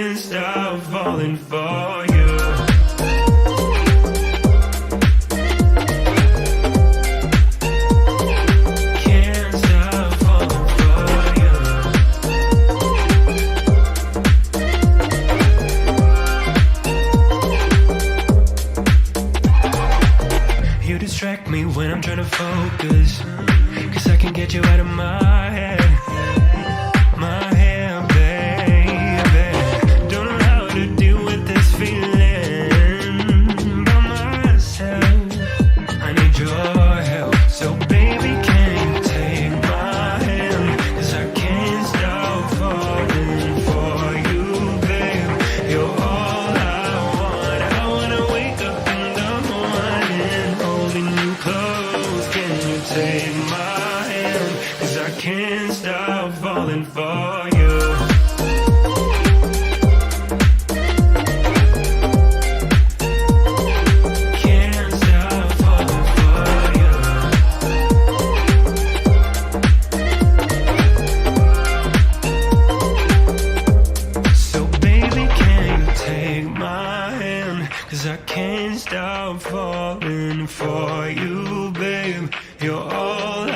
can't stop falling for you. Can't stop falling for you. You distract me when I'm trying to focus, 'cause I can't get you out of my head. My head, baby. Don't know how to deal with this feeling by myself. I need your help, so baby, can you take my hand? 'Cause I can't stop falling for you, babe. You're all I want. I wanna wake up in the morning holding you close. Can you take my hand? 'Cause I can't stop falling for you. Can't stop falling for you. So baby, can you take my hand? 'Cause I can't stop falling for you, babe. You're all I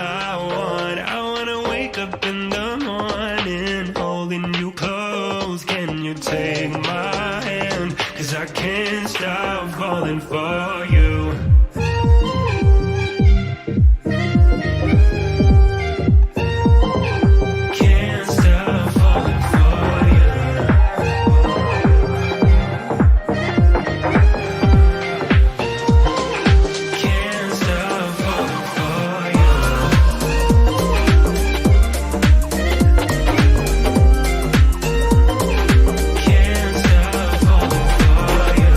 want. I wanna wake up in the morning holding you close. Can you take my hand? 'Cause I can't stop falling for you. Can't stop falling for you. Can't stop falling for you. Can't stop falling for you.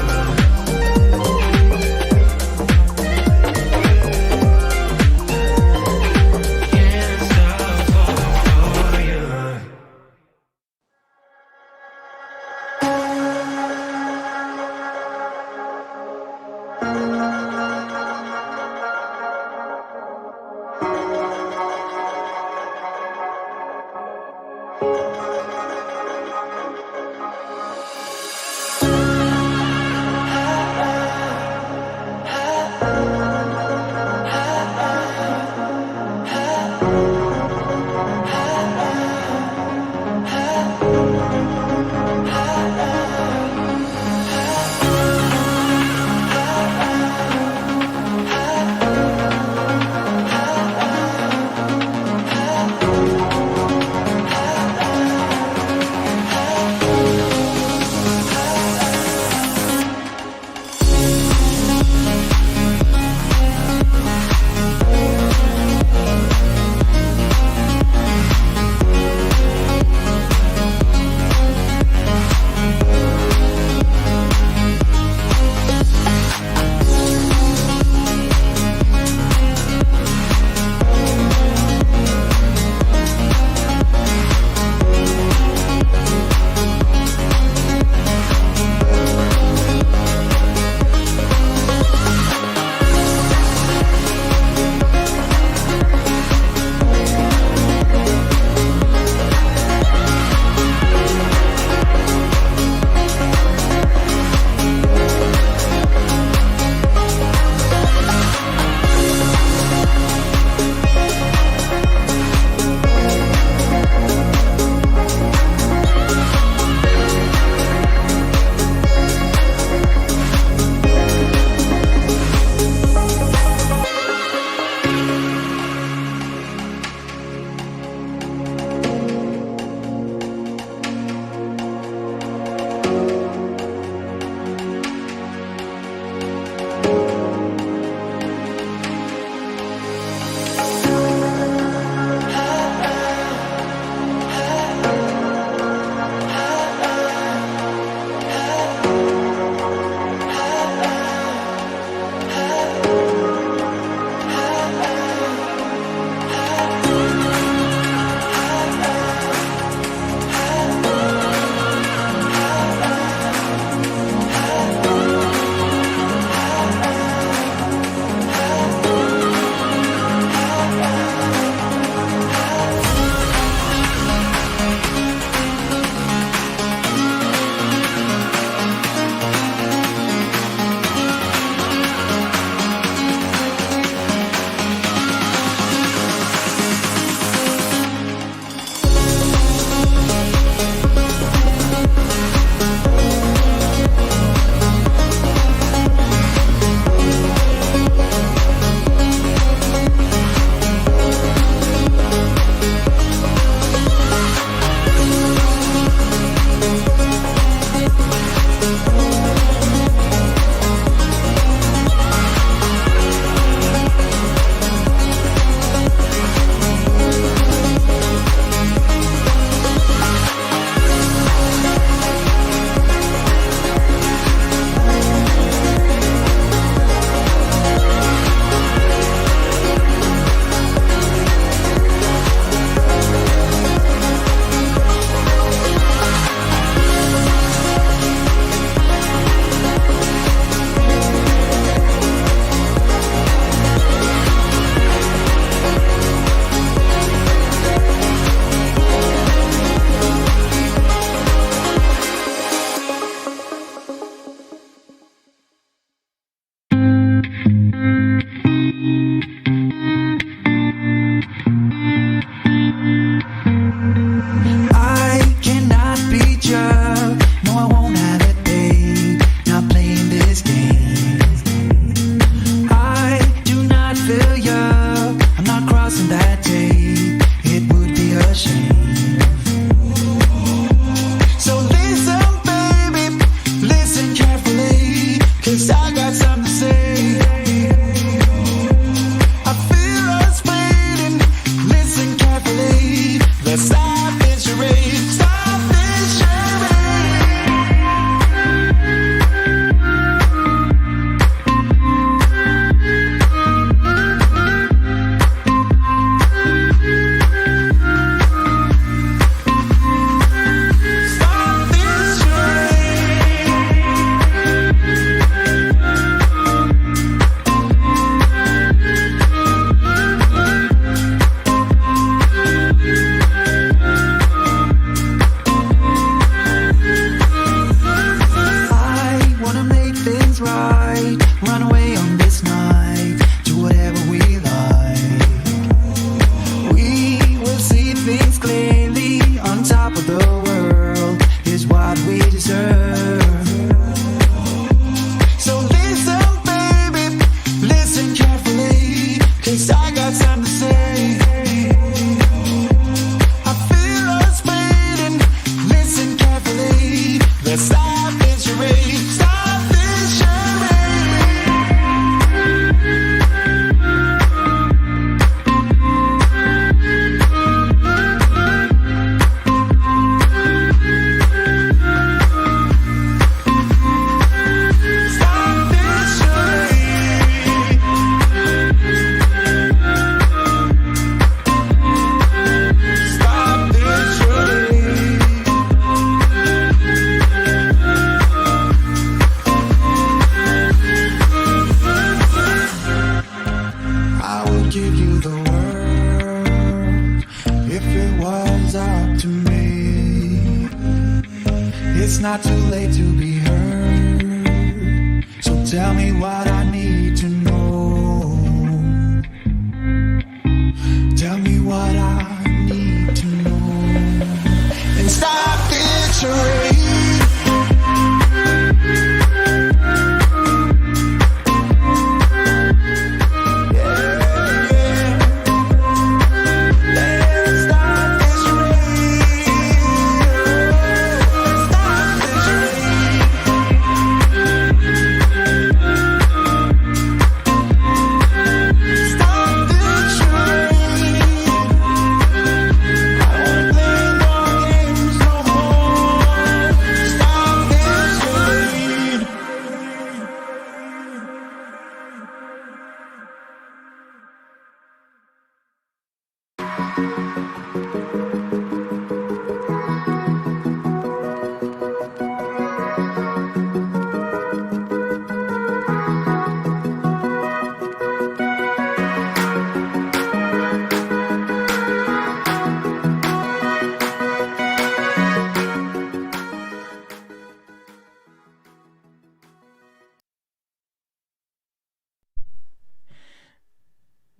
not too late to be heard. So tell me what I need to know. Tell me what I need to know. And stop this charade.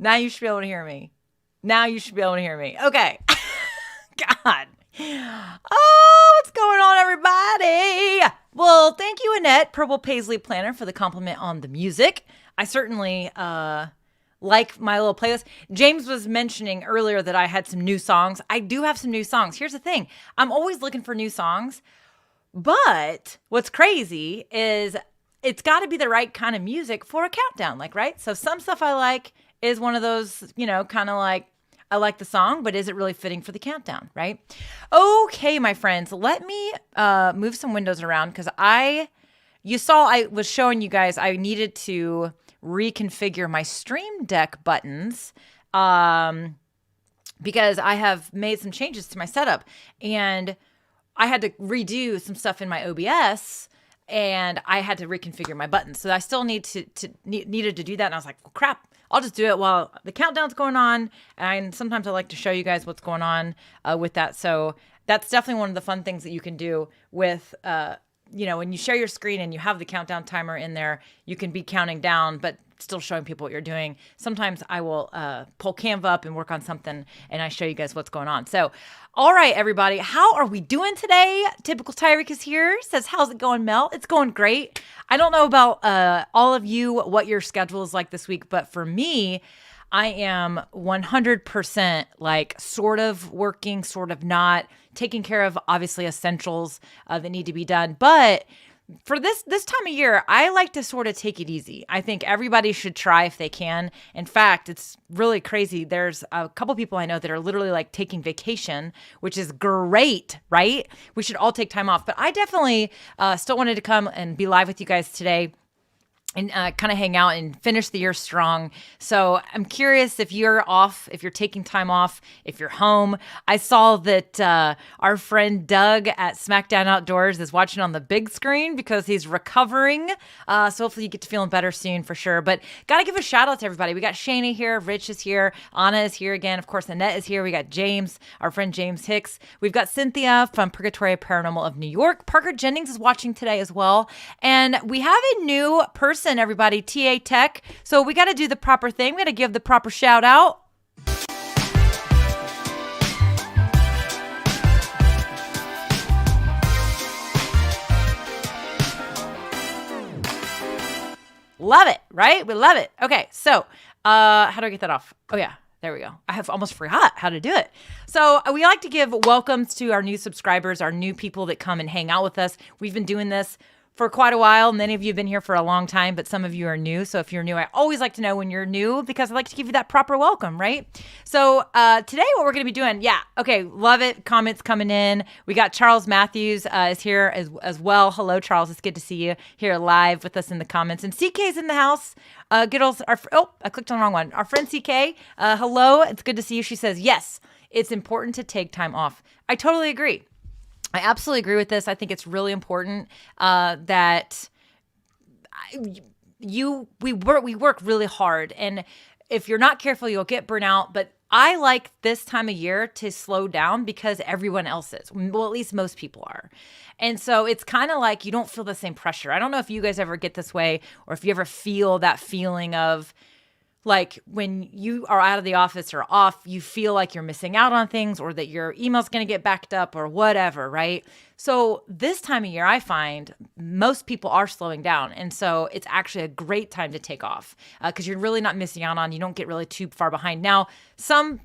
Now you should be able to hear me. Okay. God. Oh, what's going on, everybody? Well, thank you, Annette, Purple Paisley Planner, for the compliment on the music. I certainly like my little playlist. James was mentioning earlier that I had some new songs. I do have some new songs. Here's the thing. I'm always looking for new songs. But what's crazy is it's got to be the right kind of music for a countdown, right? So some stuff I like is one of those, kind of like, I like the song, but is it really fitting for the countdown, right? Okay, my friends, let me move some windows around because you saw I was showing you guys I needed to reconfigure my Stream Deck buttons because I have made some changes to my setup and I had to redo some stuff in my OBS and I had to reconfigure my buttons. So I still needed to do that. And I was like, well, crap. I'll just do it while the countdown's going on. And sometimes I like to show you guys what's going on with that. So that's definitely one of the fun things that you can do with, when you share your screen and you have the countdown timer in there, you can be counting down, but still showing people what you're doing. Sometimes I will pull Canva up and work on something and I show you guys what's going on. So, all right, everybody, how are we doing today? Typical Tyreek is here, says, how's it going, Mel? It's going great. I don't know about all of you, what your schedule is like this week, but for me, I am 100% sort of working, sort of not, taking care of obviously essentials that need to be done. But for this time of year, I like to sort of take it easy. I think everybody should try if they can. In fact, it's really crazy. There's a couple people I know that are literally taking vacation, which is great, right? We should all take time off. But I definitely still wanted to come and be live with you guys today and kind of hang out and finish the year strong. So I'm curious if you're off, if you're taking time off, if you're home. I saw that our friend Doug at SmackDown Outdoors is watching on the big screen because he's recovering. So hopefully you get to feeling better soon for sure. But got to give a shout out to everybody. We got Shana here, Rich is here, Anna is here again. Of course, Annette is here. We got James, our friend James Hicks. We've got Cynthia from Purgatory Paranormal of New York. Parker Jennings is watching today as well. And we have a new person, everybody, TA Tech. So we got to do the proper thing. We got to give the proper shout out. Love it, right? We love it. Okay, so how do I get that off? Oh yeah, there we go. I have almost forgot how to do it. So we like to give welcomes to our new subscribers, our new people that come and hang out with us. We've been doing this for quite a while. Many of you have been here for a long time, but some of you are new. So if you're new, I always like to know when you're new because I like to give you that proper welcome, right? So today what we're going to be doing, love it. Comments coming in. We got Charles Matthews is here as well. Hello, Charles. It's good to see you here live with us in the comments. And CK's in the house. I clicked on the wrong one. Our friend CK, hello. It's good to see you. She says, yes, it's important to take time off. I totally agree. I absolutely agree with this. I think it's really important that we work really hard, and if you're not careful, you'll get burnout. But I like this time of year to slow down because everyone else is. Well, at least most people are. And so it's kind of like you don't feel the same pressure. I don't know if you guys ever get this way or if you ever feel that feeling of like when you are out of the office or off, you feel like you're missing out on things or that your email's going to get backed up or whatever, right? So this time of year, I find most people are slowing down. And so it's actually a great time to take off because you're really not missing out on, you don't get really too far behind. Now, some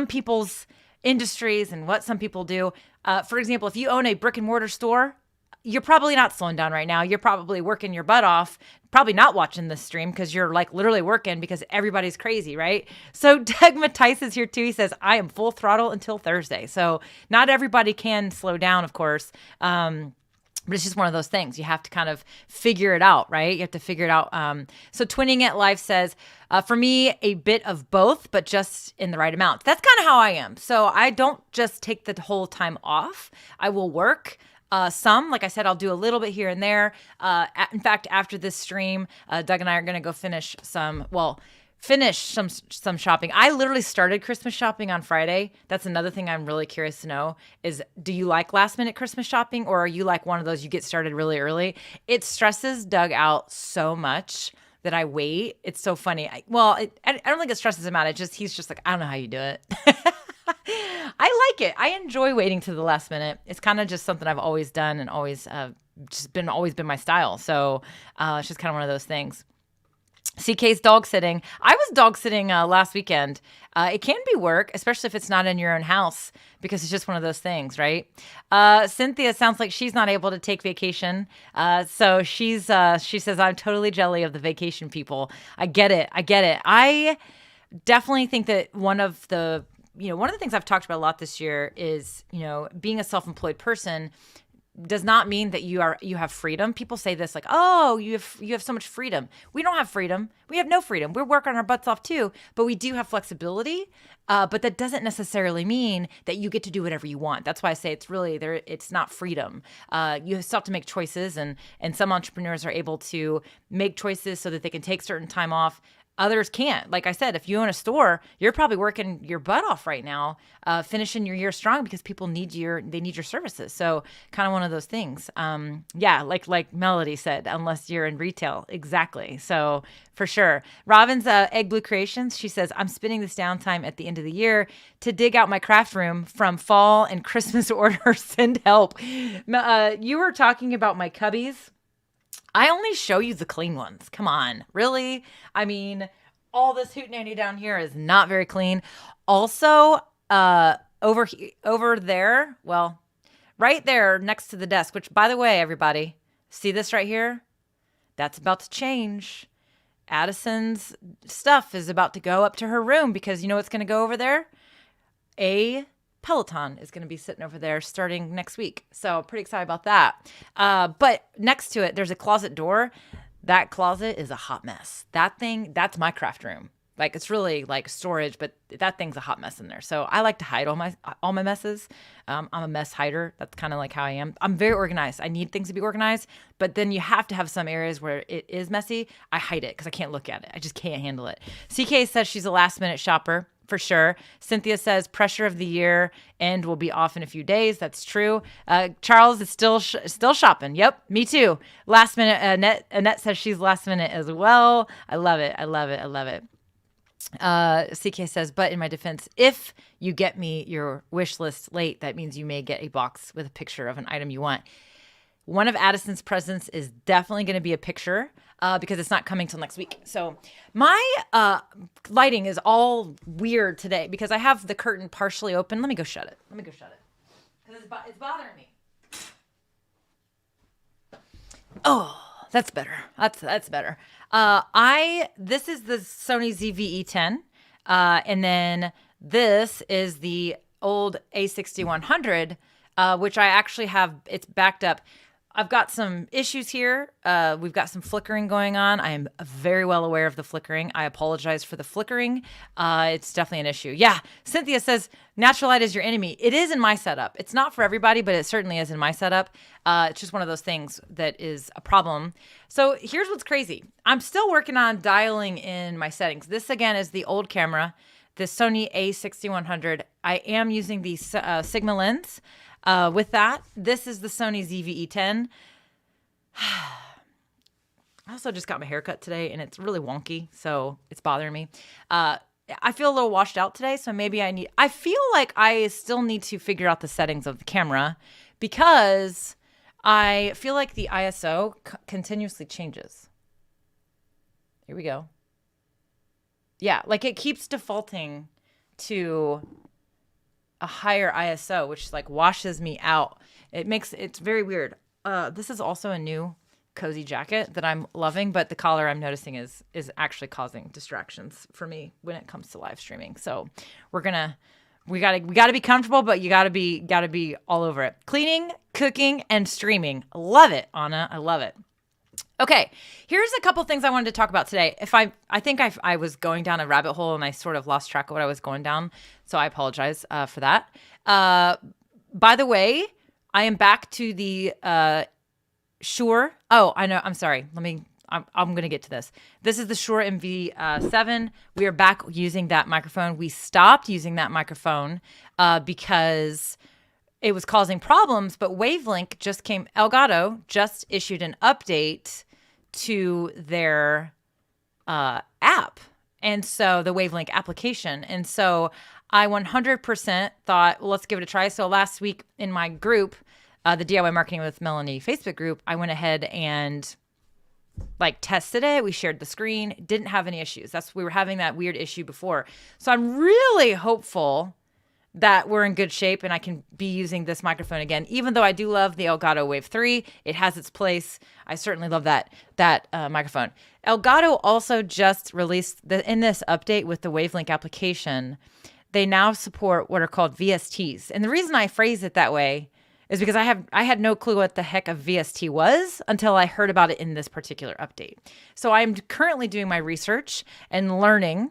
people's industries and what some people do, for example, if you own a brick and mortar store, you're probably not slowing down right now. You're probably working your butt off, probably not watching this stream because you're like literally working because everybody's crazy, right? So Doug Mattice is here too. He says, I am full throttle until Thursday. So not everybody can slow down, of course. But it's just one of those things. You have to kind of figure it out, right? You have to figure it out. So Twinning It Life says, for me, a bit of both, but just in the right amount. That's kind of how I am. So I don't just take the whole time off. I will work. Some, like I said, I'll do a little bit here and there. In fact, after this stream, Doug and I are going to go finish some shopping. I literally started Christmas shopping on Friday. That's another thing I'm really curious to know is, do you like last minute Christmas shopping or are you like one of those you get started really early? It stresses Doug out so much that I wait. It's so funny. I don't think it stresses him out. He's just like, I don't know how you do it. I like it. I enjoy waiting to the last minute. It's kind of just something I've always done and always been my style. So it's just kind of one of those things. CK's dog sitting. I was dog sitting last weekend. It can be work, especially if it's not in your own house, because it's just one of those things, right? Cynthia sounds like she's not able to take vacation. So she says, I'm totally jelly of the vacation people. I get it. I definitely think that one of the things I've talked about a lot this year is, being a self-employed person does not mean that you have freedom. People say this like, oh, you have so much freedom. We don't have freedom. We have no freedom. We're working our butts off too, but we do have flexibility. But that doesn't necessarily mean that you get to do whatever you want. That's why I say it's not freedom. You still have to make choices, and some entrepreneurs are able to make choices so that they can take certain time off. Others can't. Like I said, if you own a store, you're probably working your butt off right now, finishing your year strong because people need your services. So kind of one of those things. Like Melody said, unless you're in retail. Exactly. So for sure. Robin's Egg Blue Creations, she says, I'm spending this downtime at the end of the year to dig out my craft room from fall and Christmas orders. Send help. You were talking about my cubbies. I only show you the clean ones. Come on. Really? I mean, all this hootenanny down here is not very clean. Also, over there, well, right there next to the desk, which, by the way, everybody, see this right here? That's about to change. Addison's stuff is about to go up to her room because you know what's going to go over there? A Peloton is going to be sitting over there starting next week. So pretty excited about that. But next to it, there's a closet door. That closet is a hot mess. That's my craft room. Like, it's really like storage, but that thing's a hot mess in there. So I like to hide all my messes. I'm a mess hider. That's kind of like how I am. I'm very organized. I need things to be organized, but then you have to have some areas where it is messy. I hide it because I can't look at it. I just can't handle it. CK says she's a last minute shopper. For sure. Cynthia says pressure of the year end will be off in a few days. That's true. Charles is still shopping. Yep, me too. Last minute. Annette says she's last minute as well. I love it. CK says, but in my defense, if you get me your wish list late, that means you may get a box with a picture of an item you want. One of Addison's presents is definitely going to be a picture because it's not coming till next week. So my lighting is all weird today because I have the curtain partially open. Let me go shut it. Because it's bothering me. Oh, that's better. That's better. This is the Sony ZV-E10. And then this is the old A6100, which I actually have, it's backed up. I've got some issues here. We've got some flickering going on. I am very well aware of the flickering. I apologize for the flickering. It's definitely an issue. Yeah. Cynthia says, natural light is your enemy. It is in my setup. It's not for everybody, but it certainly is in my setup. It's just one of those things that is a problem. So here's what's crazy. I'm still working on dialing in my settings. This, again, is the old camera the Sony a6100. I am using the Sigma lens. With that, this is the Sony ZV-E10. I also just got my hair cut today, and it's really wonky, so it's bothering me. I feel a little washed out today, so maybe I feel like I still need to figure out the settings of the camera because I feel like the ISO continuously changes. Here we go. Yeah, like it keeps defaulting to a higher ISO, which like washes me out. It's very weird. This is also a new cozy jacket that I'm loving, but the collar I'm noticing is actually causing distractions for me when it comes to live streaming. So we gotta be comfortable, but you gotta be all over it. Cleaning, cooking, and streaming. Love it, Anna. I love it. Okay, here's a couple things I wanted to talk about today. I think I was going down a rabbit hole and I sort of lost track of what I was going down, so I apologize for that. By the way, I am back to the Shure. Oh, I know. I'm sorry. I'm going to get to this. This is the Shure MV7. We are back using that microphone. We stopped using that microphone because it was causing problems, but Elgato just issued an update to their app. And so the Wavelink application. And so I 100% thought, well, let's give it a try. So last week in my group, the DIY Marketing with Melanie Facebook group, I went ahead and tested it. We shared the screen, didn't have any issues. We were having that weird issue before. So I'm really hopeful that we're in good shape and I can be using this microphone again, even though I do love the Elgato Wave 3. It has its place. I certainly love that microphone. Elgato also just released in this update with the Wavelink application, they now support what are called VSTs. And the reason I phrase it that way is because I had no clue what the heck a VST was until I heard about it in this particular update. So I'm currently doing my research and learning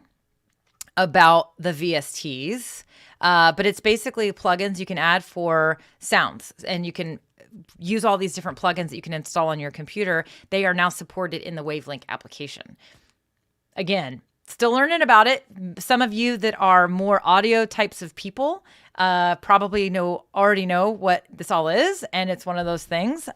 about the VSTs, but it's basically plugins you can add for sounds, and you can use all these different plugins that you can install on your computer. They are now supported in the Wavelink application. Again, still learning about it. Some of you that are more audio types of people probably already know what this all is, and it's one of those things.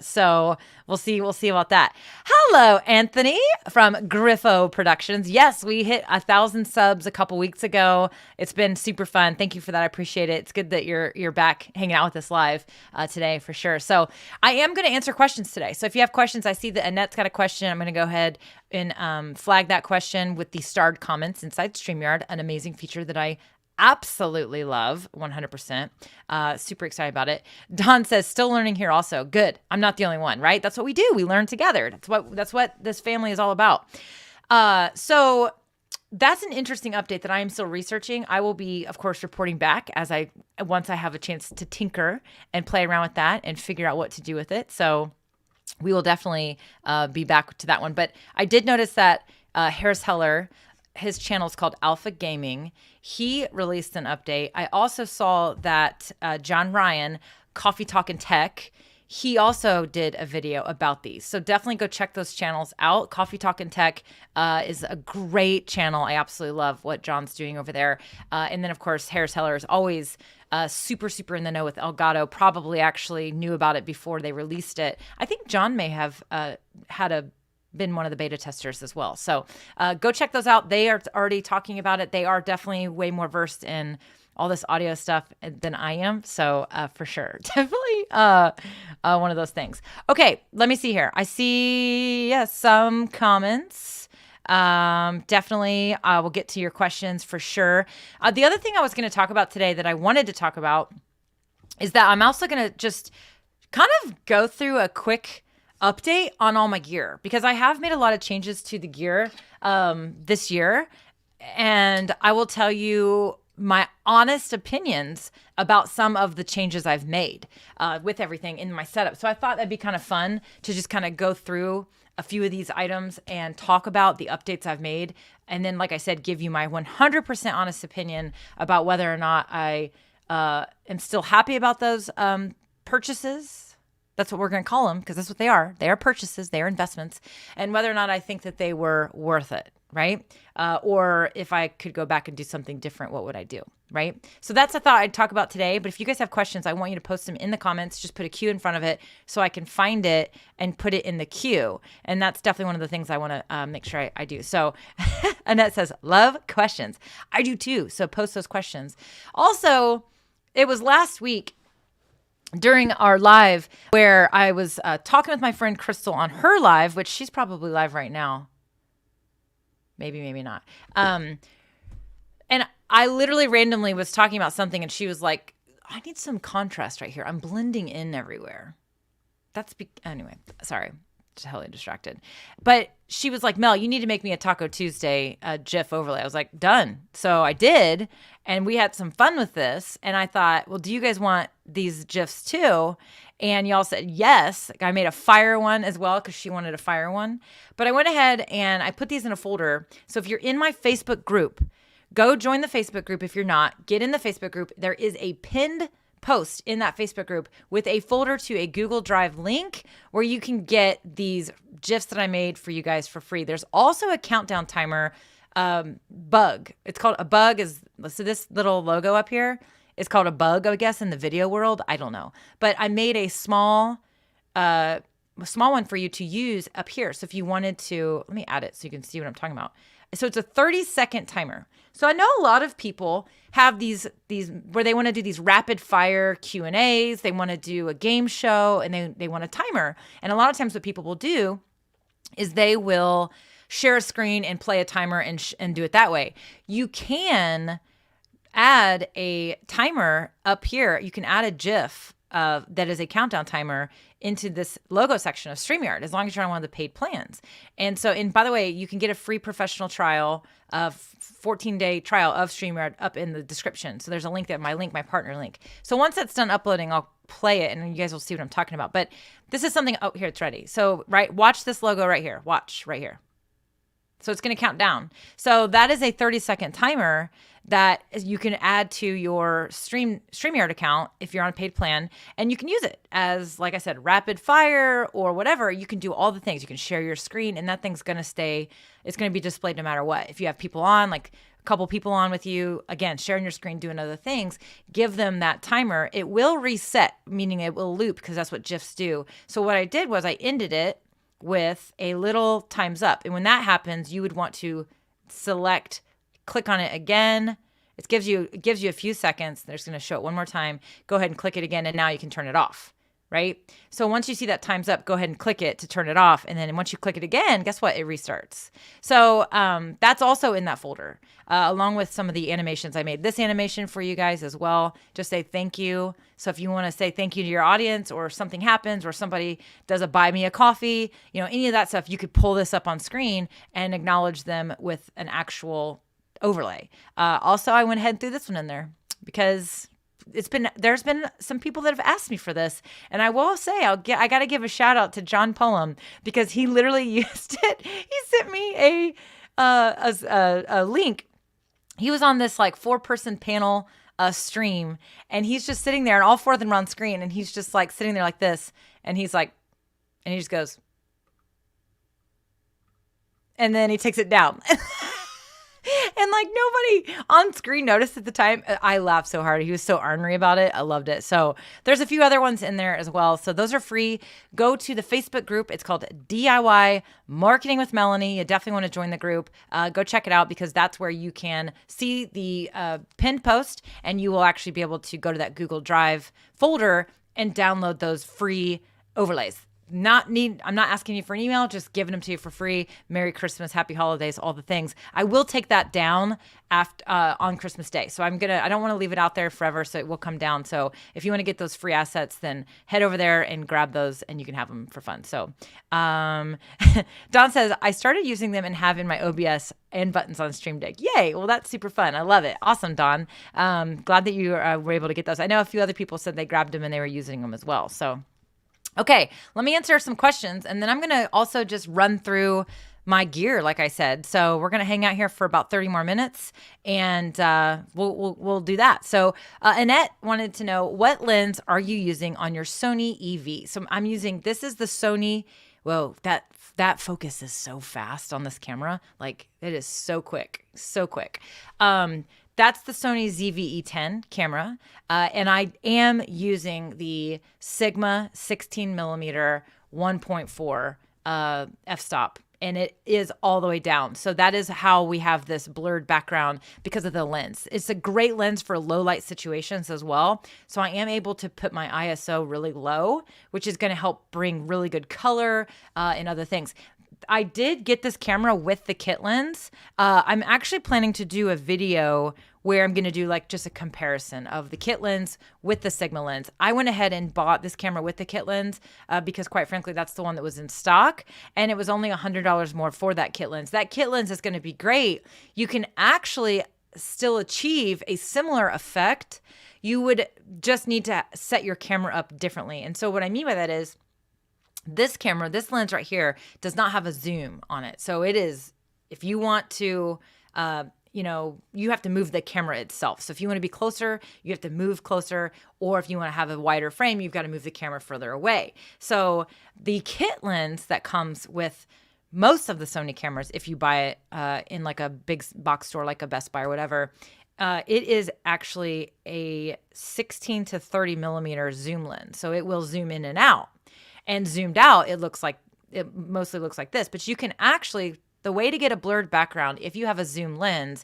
So we'll see about that. Hello, Anthony from Griffo Productions. Yes, we hit 1,000 subs a couple weeks ago. It's been super fun. Thank you for that. I appreciate it. It's good that you're back hanging out with us live today for sure. So I am going to answer questions today. So if you have questions, I see that Annette's got a question. I'm going to go ahead and flag that question with the starred comments inside StreamYard, an amazing feature that I absolutely love 100%. Super excited about it. Don says, still learning here also. Good. I'm not the only one, right? That's what we do. We learn together. That's what this family is all about. So that's an interesting update that I am still researching. I will be, of course, reporting back once I have a chance to tinker and play around with that and figure out what to do with it. So we will definitely be back to that one. But I did notice that Harris Heller, his channel is called Alpha Gaming. He released an update. I also saw that John Ryan, Coffee Talk and Tech, he also did a video about these. So definitely go check those channels out. Coffee Talk and Tech is a great channel. I absolutely love what John's doing over there. And then, of course, Harris Heller is always super, super in the know with Elgato. Probably actually knew about it before they released it. I think John may have been one of the beta testers as well. So go check those out. They are already talking about it. They are definitely way more versed in all this audio stuff than I am. So for sure, definitely one of those things. Okay, let me see here. I see some comments. Definitely we'll get to your questions for sure. The other thing I was going to talk about today that I wanted to talk about is that I'm also going to just kind of go through a quick update on all my gear, because I have made a lot of changes to the gear this year, and I will tell you my honest opinions about some of the changes I've made with everything in my setup. So I thought that'd be kind of fun to just kind of go through a few of these items and talk about the updates I've made, and then, like I said, give you my 100% honest opinion about whether or not I am still happy about those purchases. That's what we're going to call them, because that's what they are. They are purchases. They are investments. And whether or not I think that they were worth it. right? Or if I could go back and do something different, what would I do, right? So that's a thought I'd talk about today. But if you guys have questions, I want you to post them in the comments. Just put a Q in front of it so I can find it and put it in the queue. And that's definitely one of the things I want to make sure I do. So Annette says, love questions. I do too. So post those questions. Also, it was last week during our live where I was talking with my friend Crystal on her live, which she's probably live right now. Maybe, maybe not. And I literally randomly was talking about something and she was like, I need some contrast right here. I'm blending in everywhere. Anyway, sorry. Totally distracted. But she was like, Mel, you need to make me a Taco Tuesday GIF overlay. I was like, done. So I did. And we had some fun with this. And I thought, well, do you guys want these GIFs too? And y'all said yes. I made a fire one as well because she wanted a fire one. But I went ahead and I put these in a folder. So if you're in my Facebook group, go join the Facebook group. If you're not, get in the Facebook group. There is a pinned post in that Facebook group with a folder to a Google Drive link where you can get these GIFs that I made for you guys for free. There's also a countdown timer bug. It's called a bug. So this little logo up here is called a bug, I guess, in the video world. I don't know. But I made a small one for you to use up here. So if you wanted to, let me add it so you can see what I'm talking about. So it's a 30-second timer. So I know a lot of people have these where they want to do these rapid fire Q&As. They want to do a game show and they want a timer. And a lot of times what people will do is they will share a screen and play a timer and do it that way. You can add a timer up here. You can add a GIF that is a countdown timer into this logo section of StreamYard, as long as you're on one of the paid plans. And by the way, you can get a free professional trial of 14-day trial of StreamYard up in the description. So there's a link there, my partner link. So once that's done uploading, I'll play it and you guys will see what I'm talking about. But this is something, oh, here, it's ready. So, watch this logo right here. Watch right here. So it's going to count down. So that is a 30-second timer that you can add to your StreamYard account if you're on a paid plan. And you can use it as, like I said, rapid fire or whatever. You can do all the things. You can share your screen and that thing's going to it's going to be displayed no matter what. If you have people on, like a couple people on with you, again, sharing your screen, doing other things, give them that timer. It will reset, meaning it will loop because that's what GIFs do. So what I did was I ended it with a little times up. And when that happens, you would want to click on it again. It gives you a few seconds. They're just going to show it one more time. Go ahead and click it again. And now you can turn it off, right? So once you see that times up, go ahead and click it to turn it off. And then once you click it again, guess what? It restarts. So that's also in that folder, along with some of the animations. I made this animation for you guys as well. Just say thank you. So if you want to say thank you to your audience or something happens or somebody does a buy me a coffee, any of that stuff, you could pull this up on screen and acknowledge them with an actual overlay. Also, I went ahead and threw this one in there because there's been some people that have asked me for this, and I will say I got to give a shout out to John Pullum because he literally used it. He sent me a link. He was on this like 4-person panel stream, and he's just sitting there, and all 4 of them are on screen, and he's just like sitting there like this, and he's like, and he just goes, and then he takes it down. And like nobody on screen noticed at the time. I laughed so hard. He was so ornery about it. I loved it. So there's a few other ones in there as well. So those are free. Go to the Facebook group. It's called DIY Marketing with Melanie. You definitely want to join the group. Go check it out because that's where you can see the pinned post and you will actually be able to go to that Google Drive folder and download those free overlays. I'm not asking you for an email, just giving them to you for free. Merry Christmas, Happy Holidays, all the things. I will take that down after on Christmas Day. So I don't want to leave it out there forever, so it will come down. So if you want to get those free assets, then head over there and grab those and you can have them for fun. So Don says, I started using them and have in my OBS and buttons on Stream Deck. Yay. Well, that's super fun. I love it. Awesome, Don. Glad that you were able to get those. I know a few other people said they grabbed them and they were using them as well. So okay, let me answer some questions, and then I'm going to also just run through my gear, like I said. So we're going to hang out here for about 30 more minutes, and we'll do that. So Annette wanted to know, what lens are you using on your Sony EV? So this is the Sony whoa, that focus is so fast on this camera. Like it is so quick, so quick. That's the Sony ZV-E10 camera. And I am using the Sigma 16 millimeter 1.4 f-stop, and it is all the way down. So that is how we have this blurred background because of the lens. It's a great lens for low light situations as well. So I am able to put my ISO really low, which is going to help bring really good color and other things. I did get this camera with the kit lens. I'm actually planning to do a video where I'm going to do like just a comparison of the kit lens with the Sigma lens. I went ahead and bought this camera with the kit lens because quite frankly, that's the one that was in stock. And it was only $100 more for that kit lens. That kit lens is going to be great. You can actually still achieve a similar effect. You would just need to set your camera up differently. And so what I mean by that is, this camera, this lens right here, does not have a zoom on it. So it is, if you want to, you have to move the camera itself. So if you want to be closer, you have to move closer. Or if you want to have a wider frame, you've got to move the camera further away. So the kit lens that comes with most of the Sony cameras, if you buy it in like a big box store, like a Best Buy or whatever, it is actually a 16 to 30 millimeter zoom lens. So it will zoom in and out. And zoomed out, it mostly looks like this. But you can actually, the way to get a blurred background, if you have a zoom lens,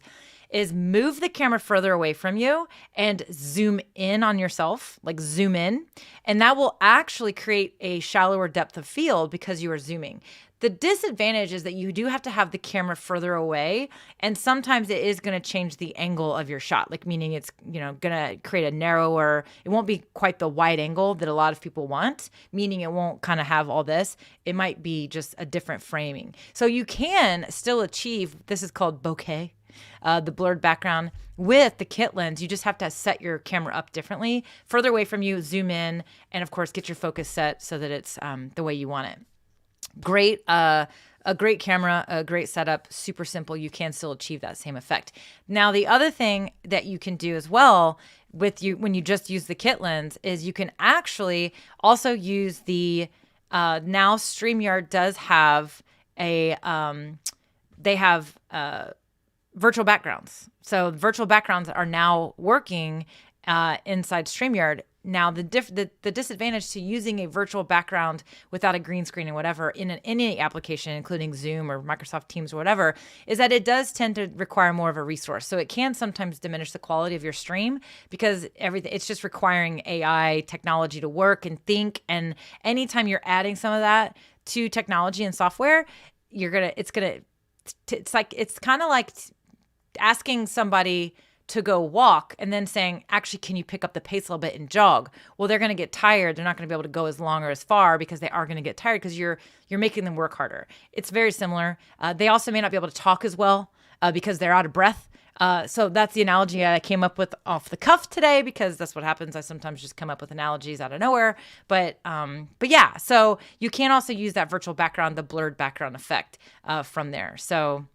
is move the camera further away from you and zoom in on yourself, like zoom in. And that will actually create a shallower depth of field because you are zooming. The disadvantage is that you do have to have the camera further away, and sometimes it is going to change the angle of your shot, like meaning it's, going to create a narrower, it won't be quite the wide angle that a lot of people want, meaning it won't kind of have all this. It might be just a different framing. So you can still achieve, this is called bokeh, the blurred background with the kit lens. You just have to set your camera up differently, further away from you, zoom in, and of course get your focus set so that it's the way you want it. Great, a great camera, a great setup, super simple. You can still achieve that same effect. Now, the other thing that you can do as well when you just use the kit lens is you can actually also use the, now StreamYard does have they have virtual backgrounds. So virtual backgrounds are now working inside StreamYard. Now, the disadvantage to using a virtual background without a green screen and whatever in any application, including Zoom or Microsoft Teams or whatever, is that it does tend to require more of a resource. So it can sometimes diminish the quality of your stream because it's just requiring AI technology to work and think. And anytime you're adding some of that to technology and software, it's kind of like asking somebody to go walk and then saying, actually, can you pick up the pace a little bit and jog? Well, they're going to get tired. They're not going to be able to go as long or as far because they are going to get tired because you're making them work harder. It's very similar. They also may not be able to talk as well because they're out of breath. So that's the analogy I came up with off the cuff today because that's what happens. I sometimes just come up with analogies out of nowhere. But yeah, so you can also use that virtual background, the blurred background effect from there. So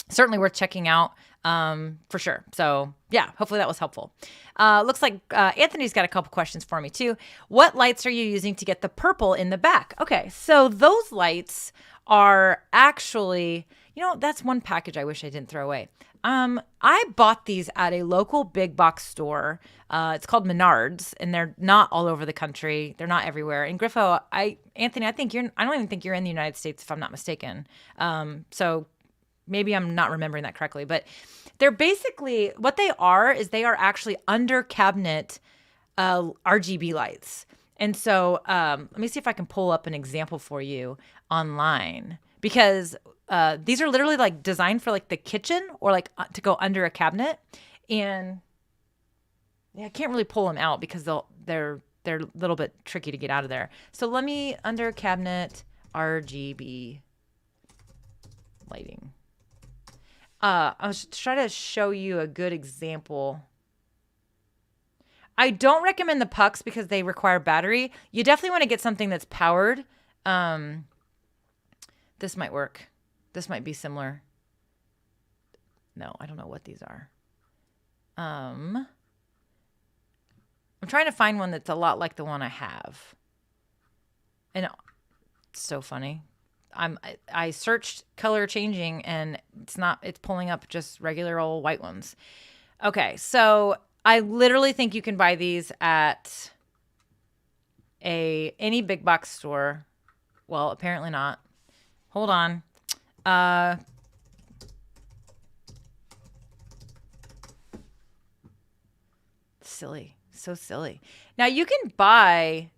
certainly worth checking out for sure. So yeah, hopefully that was helpful. Looks like Anthony's got a couple questions for me too. What lights are you using to get the purple in the back? Okay, so those lights are actually, that's one package I wish I didn't throw away. I bought these at a local big box store. It's called Menards, and they're not all over the country. They're not everywhere. And Griffo, Anthony, I don't even think you're in the United States if I'm not mistaken. So maybe I'm not remembering that correctly, but they're basically, what they are actually under cabinet RGB lights. And so let me see if I can pull up an example for you online because these are literally like designed for like the kitchen or like to go under a cabinet. And yeah, I can't really pull them out because they're a little bit tricky to get out of there. So let me under cabinet RGB lighting. I was trying to show you a good example. I don't recommend the pucks because they require battery. You definitely want to get something that's powered. This might work. This might be similar. No, I don't know what these are. I'm trying to find one that's a lot like the one I have. And So funny. I searched color changing and it's pulling up just regular old white ones. Okay, so I literally think you can buy these at any big box store. Well, apparently not. Hold on. Silly. So silly. Now you can buy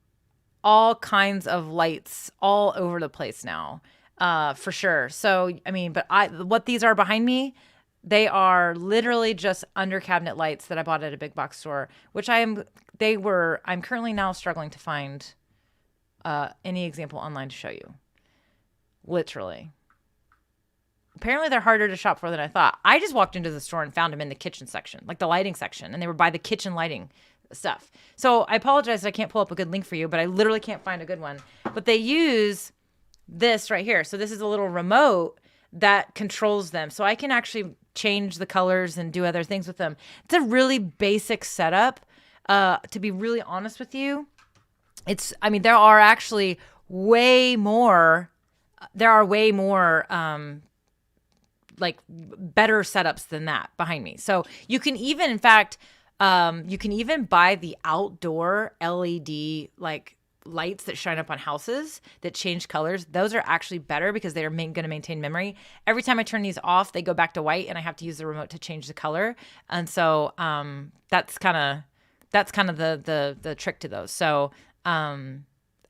all kinds of lights all over the place now, for sure. So, I mean, but what these are behind me, they are literally just under cabinet lights that I bought at a big box store, which I'm currently now struggling to find any example online to show you. Literally. Apparently they're harder to shop for than I thought. I just walked into the store and found them in the kitchen section, like the lighting section, and they were by the kitchen lighting stuff. So I apologize that I can't pull up a good link for you, but I literally can't find a good one. But they use this right here. So this is a little remote that controls them. So I can actually change the colors and do other things with them. It's a really basic setup. To be really honest with you, there are actually way more like better setups than that behind me. So you can even, in fact, you can even buy the outdoor LED like lights that shine up on houses that change colors. Those are actually better because they are going to maintain memory. Every time I turn these off, they go back to white, and I have to use the remote to change the color. And so that's kind of the trick to those. So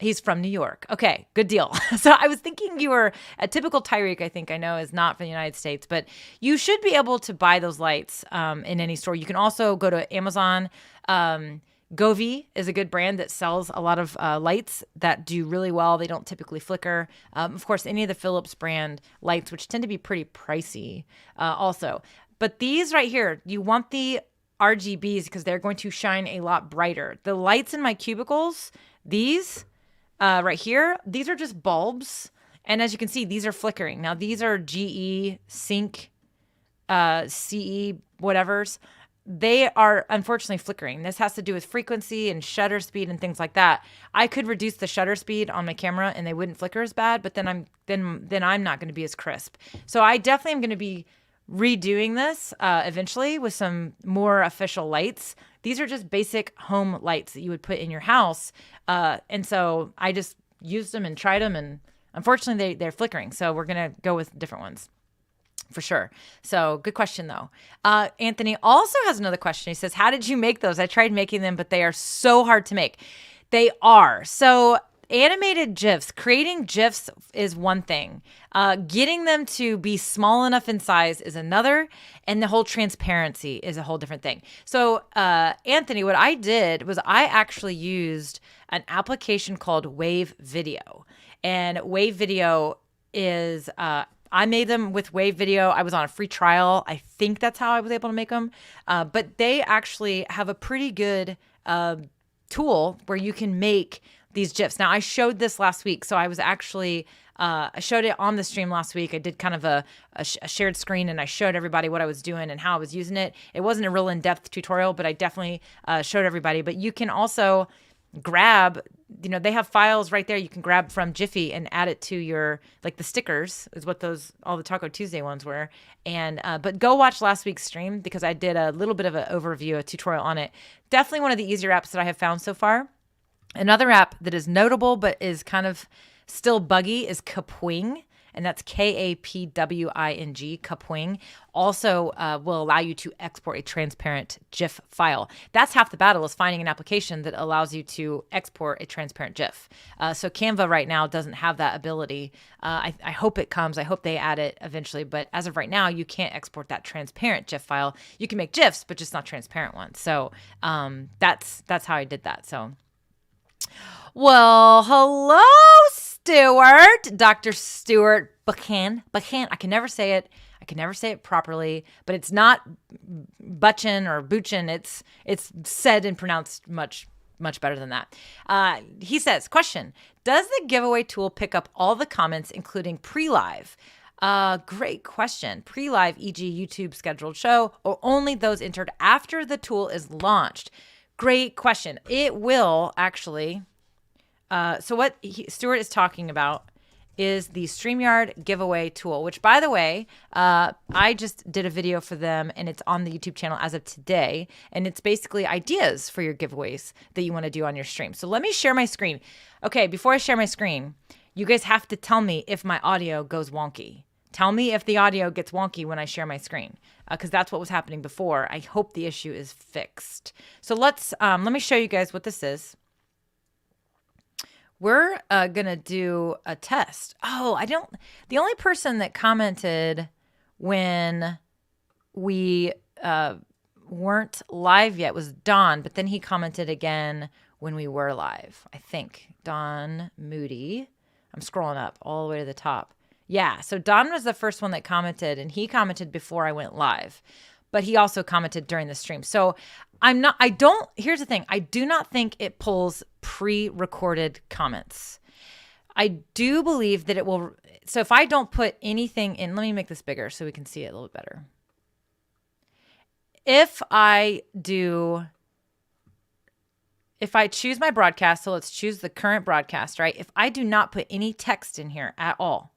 he's from New York. Okay, good deal. So I was thinking you were a typical Tyreek. I think I know is not from the United States, but you should be able to buy those lights in any store. You can also go to Amazon. Govee is a good brand that sells a lot of lights that do really well. They don't typically flicker. Of course, any of the Philips brand lights, which tend to be pretty pricey also. But these right here, you want the RGBs because they're going to shine a lot brighter. The lights in my cubicles, these right here, these are just bulbs. And as you can see, these are flickering. Now, these are GE, Sync, CE, whatevers. They are unfortunately flickering. This has to do with frequency and shutter speed and things like that. I could reduce the shutter speed on my camera and they wouldn't flicker as bad, but then I'm not going to be as crisp. So I definitely am going to be redoing this eventually with some more official lights. These are just basic home lights that you would put in your house. And so I just used them and tried them, and unfortunately they're flickering. So we're going to go with different ones. For sure. So good question, though. Anthony also has another question. He says, how did you make those? I tried making them, but they are so hard to make. They are. So animated GIFs, creating GIFs is one thing. Getting them to be small enough in size is another. And the whole transparency is a whole different thing. So Anthony, what I did was I actually used an application called Wave Video. And Wave Video is... I made them with Wave Video. I was on a free trial. I think that's how I was able to make them. But they actually have a pretty good tool where you can make these GIFs. Now, I showed this last week. So I was actually, I showed it on the stream last week. I did kind of a shared screen, and I showed everybody what I was doing and how I was using it. It wasn't a real in-depth tutorial, but I definitely showed everybody. But you can also grab, they have files right there you can grab from Jiffy and add it to your, like the stickers is what all the Taco Tuesday ones were. And but go watch last week's stream because I did a little bit of an overview, a tutorial on it. Definitely one of the easier apps that I have found so far. Another app that is notable but is kind of still buggy is Kapwing. And that's Kapwing, Kapwing. Also will allow you to export a transparent GIF file. That's half the battle, is finding an application that allows you to export a transparent GIF. So Canva right now doesn't have that ability. I hope it comes. I hope they add it eventually. But as of right now, you can't export that transparent GIF file. You can make GIFs, but just not transparent ones. So that's how I did that. So, well, hello, Stuart, Dr. Stuart Buchan. I can never say it. I can never say it properly, but it's not Butchin or Buchin. It's said and pronounced much better than that. He says, question, does the giveaway tool pick up all the comments, including pre-live? Great question. Pre-live, e.g. YouTube scheduled show, or only those entered after the tool is launched? Great question. It will actually... So what Stuart is talking about is the StreamYard giveaway tool, which, by the way, I just did a video for them, and it's on the YouTube channel as of today. And it's basically ideas for your giveaways that you want to do on your stream. So let me share my screen. Okay, before I share my screen, you guys have to tell me if my audio goes wonky. Tell me if the audio gets wonky when I share my screen, because that's what was happening before. I hope the issue is fixed. So let me show you guys what this is. We're going to do a test. The only person that commented when we weren't live yet was Don, but then he commented again when we were live. I think Don Moody. I'm scrolling up all the way to the top. Yeah, so Don was the first one that commented, and he commented before I went live, but he also commented during the stream. So here's the thing. I do not think it pulls pre-recorded comments. I do believe that it will. So if I don't put anything in, let me make this bigger so we can see it a little bit better. If I choose my broadcast, so let's choose the current broadcast, right? If I do not put any text in here at all,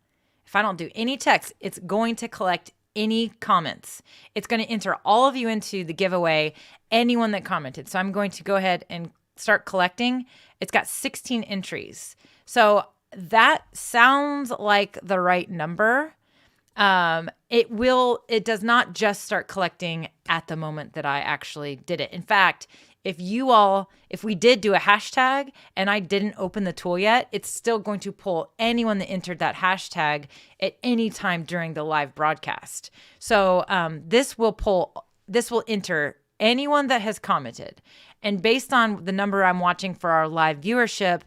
if I don't do any text, it's going to collect any comments. It's going to enter all of you into the giveaway, anyone that commented. So I'm going to go ahead and start collecting. It's got 16 entries. So that sounds like the right number. It does not just start collecting at the moment that I actually did it. In fact, if we did do a hashtag and I didn't open the tool yet, it's still going to pull anyone that entered that hashtag at any time during the live broadcast. So this will enter anyone that has commented. And based on the number I'm watching for our live viewership,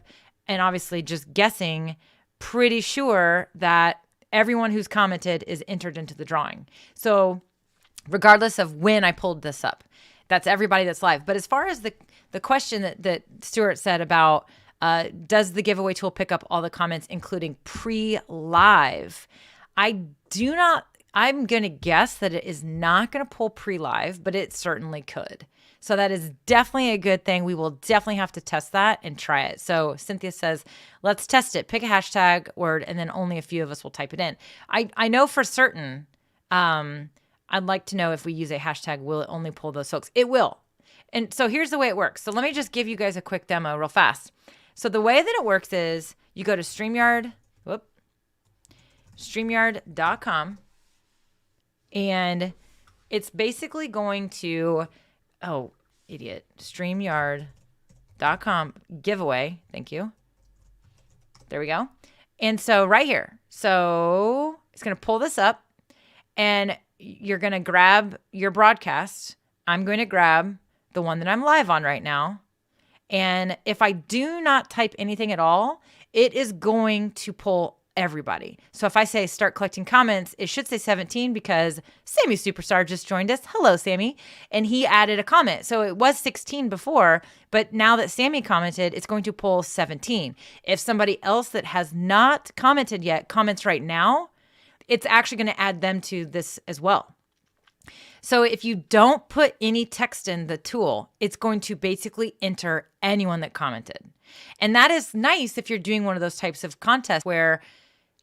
and obviously just guessing, pretty sure that everyone who's commented is entered into the drawing. So regardless of when I pulled this up, that's everybody that's live. But as far as the question that Stuart said about does the giveaway tool pick up all the comments, including pre-live, I'm going to guess that it is not going to pull pre-live, but it certainly could. So that is definitely a good thing. We will definitely have to test that and try it. So Cynthia says, let's test it. Pick a hashtag word, and then only a few of us will type it in. I know for certain, I'd like to know if we use a hashtag, will it only pull those folks? It will. And so here's the way it works. So let me just give you guys a quick demo real fast. So the way that it works is you go to StreamYard.com, and it's basically going to, StreamYard.com giveaway. Thank you. There we go. And so right here, so it's going to pull this up, and you're going to grab your broadcast. I'm going to grab the one that I'm live on right now. And if I do not type anything at all, it is going to pull everybody. So if I say start collecting comments, it should say 17 because Sammy Superstar just joined us. Hello, Sammy. And he added a comment. So it was 16 before, but now that Sammy commented, it's going to pull 17. If somebody else that has not commented yet comments right now, it's actually going to add them to this as well. So if you don't put any text in the tool, it's going to basically enter anyone that commented. And that is nice if you're doing one of those types of contests where,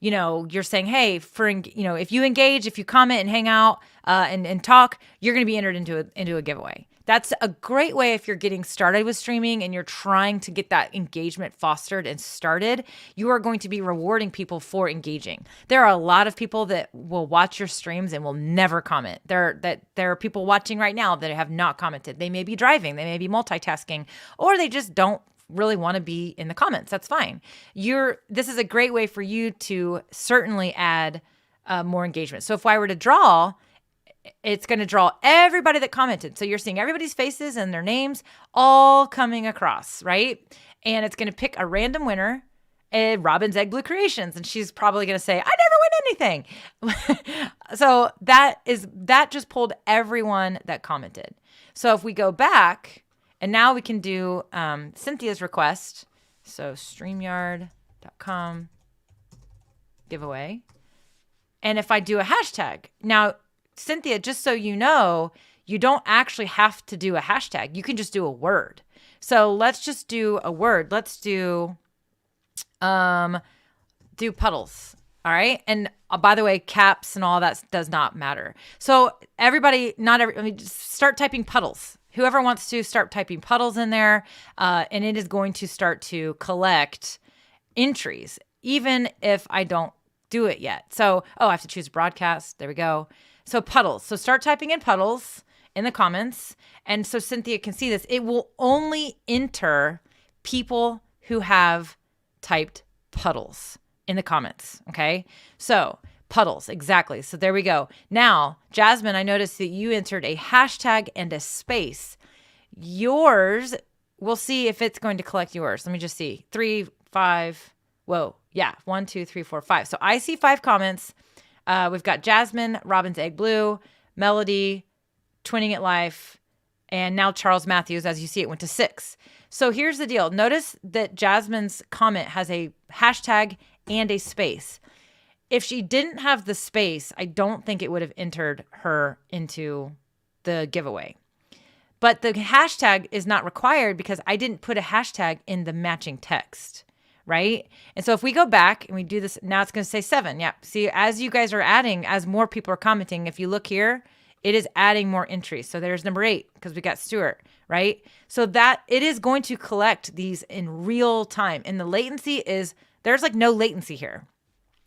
you're saying, hey, if you engage, if you comment and hang out and talk, you're going to be entered into a giveaway. That's a great way if you're getting started with streaming and you're trying to get that engagement fostered and started. You are going to be rewarding people for engaging. There are a lot of people that will watch your streams and will never comment. There are people watching right now that have not commented. They may be driving, they may be multitasking, or they just don't really want to be in the comments. That's fine. This is a great way for you to certainly add more engagement. So if I were to draw, it's going to draw everybody that commented. So you're seeing everybody's faces and their names all coming across, right? And it's going to pick a random winner, Robin's Egg Blue Creations. And she's probably going to say, I never win anything. So that just pulled everyone that commented. So if we go back, and now we can do Cynthia's request. So StreamYard.com giveaway. And if I do a hashtag, now, Cynthia, just so you know, you don't actually have to do a hashtag. You can just do a word. So let's just do a word. Let's do do puddles. All right. And by the way, caps and all that does not matter. So everybody, just start typing puddles. Whoever wants to start typing puddles in there, and it is going to start to collect entries, even if I don't do it yet. So, I have to choose broadcast. There we go. So puddles. So start typing in puddles in the comments. And so Cynthia can see this. It will only enter people who have typed puddles in the comments. Okay. So puddles. Exactly. So there we go. Now, Jasmine, I noticed that you entered a hashtag and a space. Yours, we'll see if it's going to collect yours. Let me just see. 3, 5. Whoa. Yeah. 1, 2, 3, 4, 5. So I see 5 comments. We've got Jasmine, Robin's Egg Blue, Melody, Twinning It Life, and now Charles Matthews. As you see, it went to 6. So here's the deal. Notice that Jasmine's comment has a hashtag and a space. If she didn't have the space, I don't think it would have entered her into the giveaway. But the hashtag is not required because I didn't put a hashtag in the matching text, right? And so if we go back and we do this, now it's going to say 7. Yeah. See, as you guys are adding, as more people are commenting, if you look here, it is adding more entries. So there's number 8 because we got Stuart, right? So that it is going to collect these in real time. And the latency is, there's like no latency here.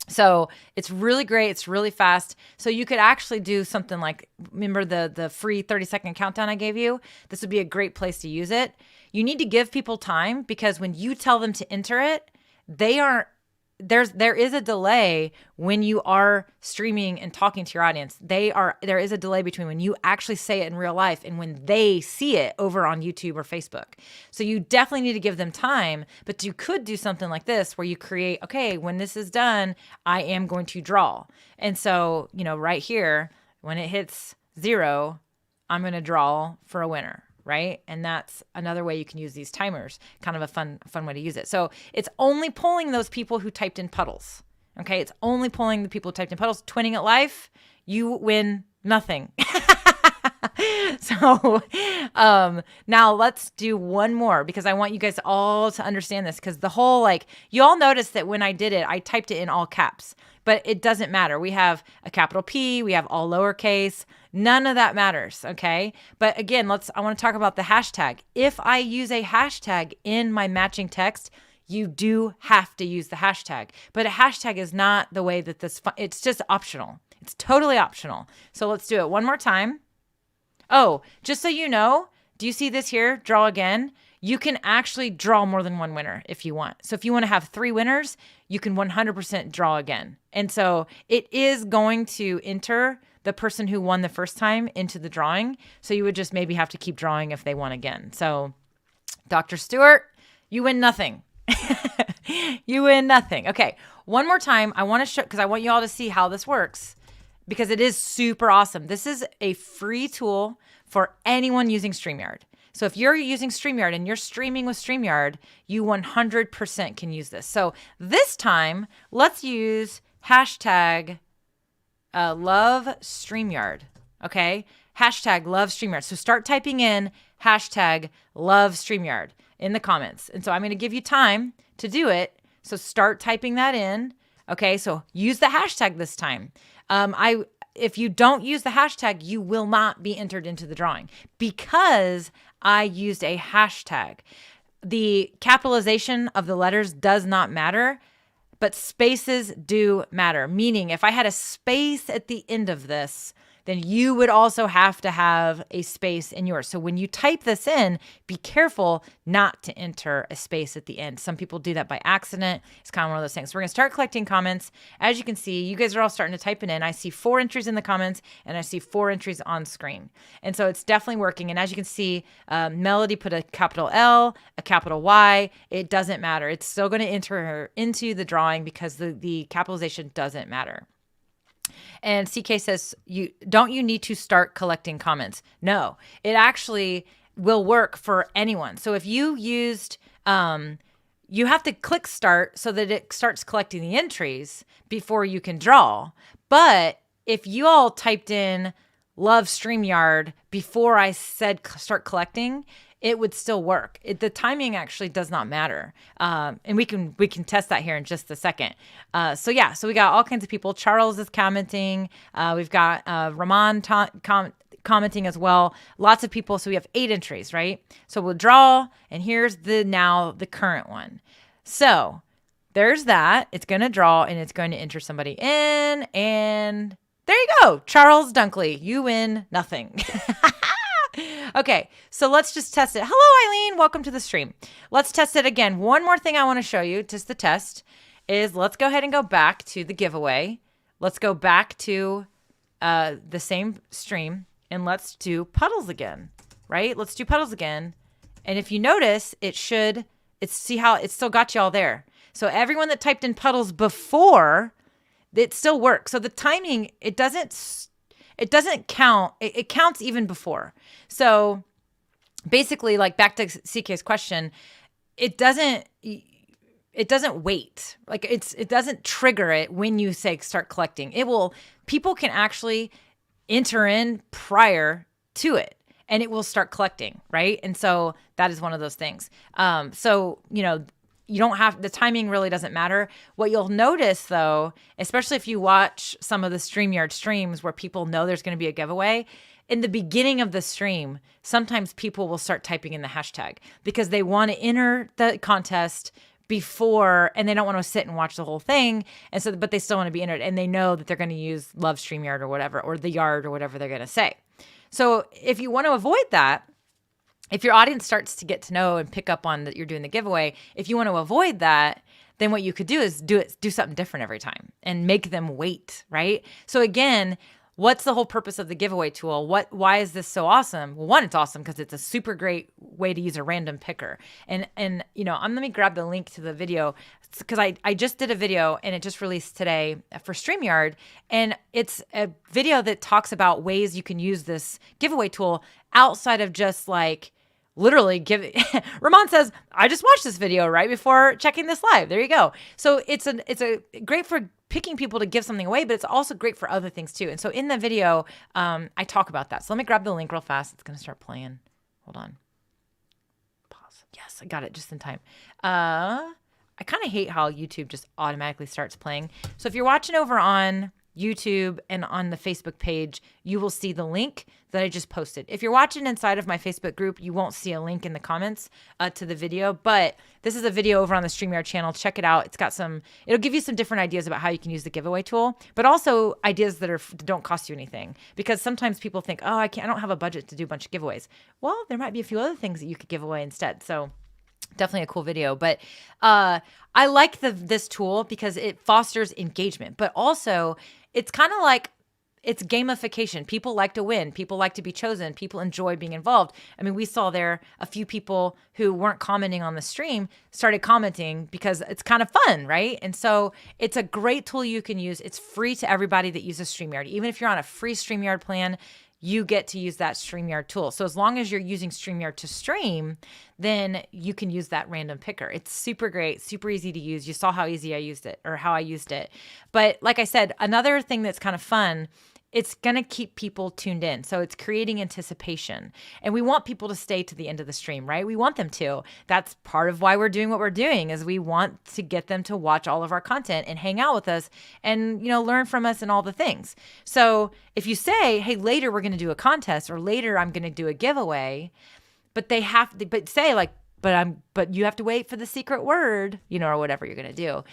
So it's really great. It's really fast. So you could actually do something like, remember the free 30-second countdown I gave you? This would be a great place to use it. You need to give people time because when you tell them to enter it, there is a delay when you are streaming and talking to your audience. There is a delay between when you actually say it in real life and when they see it over on YouTube or Facebook. So you definitely need to give them time, but you could do something like this where you create, okay, when this is done, I am going to draw. And so, right here, when it hits 0, I'm going to draw for a winner. Right? And that's another way you can use these timers, kind of a fun way to use it. So it's only pulling those people who typed in puddles. Okay. It's only pulling the people who typed in puddles. Twinning It Life, you win nothing. So now let's do one more because I want you guys all to understand this because the whole, you all noticed that when I did it, I typed it in all caps, but it doesn't matter. We have a capital P, we have all lowercase, none of that matters. Okay. But again, I want to talk about the hashtag. If I use a hashtag in my matching text, you do have to use the hashtag, but a hashtag is not the way that it's just optional. It's totally optional. So let's do it one more time. Oh, just so you know, do you see this here? Draw again. You can actually draw more than one winner if you want. So if you want to have 3 winners, you can 100% draw again. And so it is going to enter the person who won the first time into the drawing. So you would just maybe have to keep drawing if they won again. So Dr. Stewart, you win nothing. You win nothing. Okay. One more time. I want to show, because I want you all to see how this works. Because it is super awesome. This is a free tool for anyone using StreamYard. So if you're using StreamYard and you're streaming with StreamYard, you 100% can use this. So this time, let's use hashtag love StreamYard. Okay? Hashtag love StreamYard. So start typing in hashtag love StreamYard in the comments. And so I'm going to give you time to do it. So start typing that in. Okay? So use the hashtag this time. If you don't use the hashtag, you will not be entered into the drawing because I used a hashtag. The capitalization of the letters does not matter, but spaces do matter. Meaning if I had a space at the end of this, then you would also have to have a space in yours. So when you type this in, be careful not to enter a space at the end. Some people do that by accident. It's kind of one of those things. So we're going to start collecting comments. As you can see, you guys are all starting to type it in. I see 4 entries in the comments and I see 4 entries on screen. And so it's definitely working. And as you can see, Melody put a capital L, a capital Y. It doesn't matter. It's still going to enter her into the drawing because the capitalization doesn't matter. And CK says, you need to start collecting comments? No, it actually will work for anyone. So if you used, you have to click start so that it starts collecting the entries before you can draw. But if you all typed in love StreamYard before I said start collecting, it would still work. The timing actually does not matter. And we can test that here in just a second. So we got all kinds of people. Charles is commenting. We've got Ramon commenting as well. Lots of people. So we have 8 entries, right? So we'll draw, and here's the current one. So there's that. It's going to draw, and it's going to enter somebody in, and there you go. Charles Dunkley, you win nothing. Okay, so let's just test it. Hello, Eileen. Welcome to the stream. Let's test it again. One more thing I want to show you, just the test, is let's go ahead and go back to the giveaway. Let's go back to the same stream, and let's do puddles again, right? Let's do puddles again. And if you notice, see how it still got you all there. So everyone that typed in puddles before, it still works. So the timing, it doesn't count. It counts even before. So basically, like back to CK's question, it doesn't wait. Like it doesn't trigger it when you say start collecting. People can actually enter in prior to it, and it will start collecting, right? And so that is one of those things. You don't have, the timing really doesn't matter. What you'll notice though, especially if you watch some of the StreamYard streams where people know there's going to be a giveaway, in the beginning of the stream, sometimes people will start typing in the hashtag because they want to enter the contest before, and they don't want to sit and watch the whole thing. And so, but they still want to be entered, and they know that they're going to use Love StreamYard or whatever, or the yard or whatever they're going to say. So if you want to avoid that, if your audience starts to get to know and pick up on that you're doing the giveaway, if you want to avoid that, then what you could do is do something different every time and make them wait, right? So again, what's the whole purpose of the giveaway tool? Why is this so awesome? Well, one, it's awesome because it's a super great way to use a random picker. And let me grab the link to the video because I just did a video and it just released today for StreamYard. And it's a video that talks about ways you can use this giveaway tool outside of just like literally Ramon says, I just watched this video right before checking this live. There you go. So it's a great for picking people to give something away, but it's also great for other things too. And so in the video, I talk about that. So let me grab the link real fast. It's going to start playing. Hold on. Pause. Yes, I got it just in time. I kind of hate how YouTube just automatically starts playing. So if you're watching over on YouTube and on the Facebook page, you will see the link that I just posted. If you're watching inside of my Facebook group, you won't see a link in the comments to the video, but this is a video over on the StreamYard channel. Check it out. It'll give you some different ideas about how you can use the giveaway tool, but also ideas that don't cost you anything, because sometimes people think, oh, I don't have a budget to do a bunch of giveaways. Well, there might be a few other things that you could give away instead. So definitely a cool video. But I like this tool because it fosters engagement, but also it's kind of like it's gamification. People like to win. People like to be chosen. People enjoy being involved. I mean, we saw there a few people who weren't commenting on the stream started commenting because it's kind of fun, right? And so it's a great tool you can use. It's free to everybody that uses StreamYard. Even if you're on a free StreamYard plan, you get to use that StreamYard tool. So as long as you're using StreamYard to stream, then you can use that random picker. It's super great, super easy to use. You saw how easy I used it, or how I used it. But like I said, another thing that's kind of fun, it's going to keep people tuned in. So it's creating anticipation. And we want people to stay to the end of the stream, right? We want them to. That's part of why we're doing what we're doing, is we want to get them to watch all of our content and hang out with us and, learn from us and all the things. So if you say, hey, later we're going to do a contest, or later I'm going to do a giveaway, but but you have to wait for the secret word, or whatever you're going to do.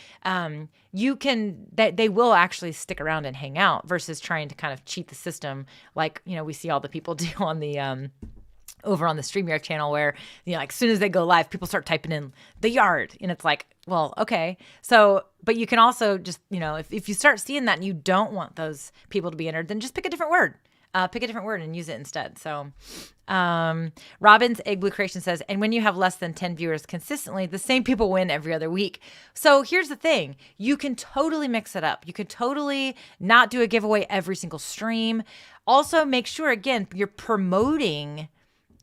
They will actually stick around and hang out versus trying to kind of cheat the system. Like, we see all the people do on the, over on the StreamYard channel where, like as soon as they go live, people start typing in the yard, and it's like, well, okay. So, but you can also just, if you start seeing that and you don't want those people to be entered, then just pick a different word. Pick a different word and use it instead. So Robin's Egg Blue Creation says, and when you have less than 10 viewers consistently, the same people win every other week. So here's the thing. You can totally mix it up. You could totally not do a giveaway every single stream. Also, make sure, again, you're promoting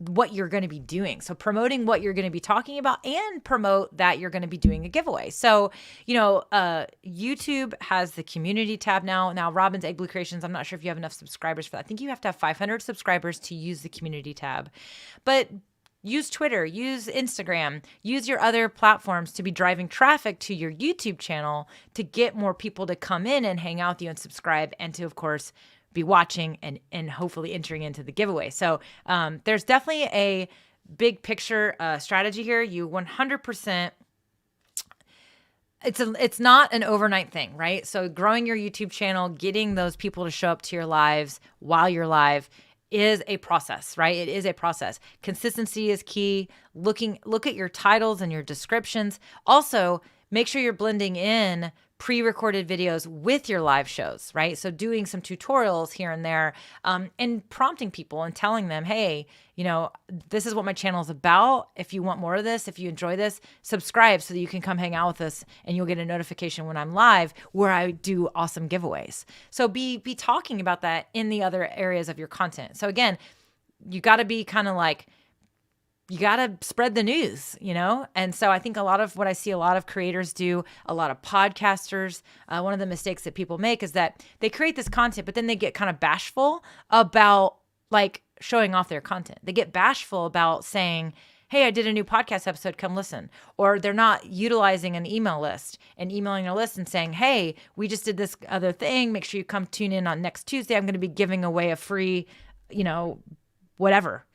what you're going to be doing. So promoting what you're going to be talking about, and promote that you're going to be doing a giveaway. So, YouTube has the community tab now. Now, Robin's Egg Blue Creations, I'm not sure if you have enough subscribers for that. I think you have to have 500 subscribers to use the community tab. But use Twitter, use Instagram, use your other platforms to be driving traffic to your YouTube channel to get more people to come in and hang out with you and subscribe, and to, of course, be watching and hopefully entering into the giveaway. So there's definitely a big picture strategy here. You 100%. It's not an overnight thing, right? So growing your YouTube channel, getting those people to show up to your lives while you're live is a process, right? It is a process. Consistency is key. Look at your titles and your descriptions. Also, make sure you're blending in pre-recorded videos with your live shows, right? So doing some tutorials here and there, and prompting people and telling them, hey, this is what my channel is about. If you want more of this, if you enjoy this, subscribe so that you can come hang out with us and you'll get a notification when I'm live where I do awesome giveaways. So be talking about that in the other areas of your content. So again, you got to be kind of like, you got to spread the news, And so I think a lot of what I see a lot of creators do, a lot of podcasters, one of the mistakes that people make is that they create this content, but then they get kind of bashful about like showing off their content. They get bashful about saying, hey, I did a new podcast episode, come listen. Or they're not utilizing an email list and emailing a list and saying, hey, we just did this other thing. Make sure you come tune in on next Tuesday. I'm going to be giving away a free, whatever.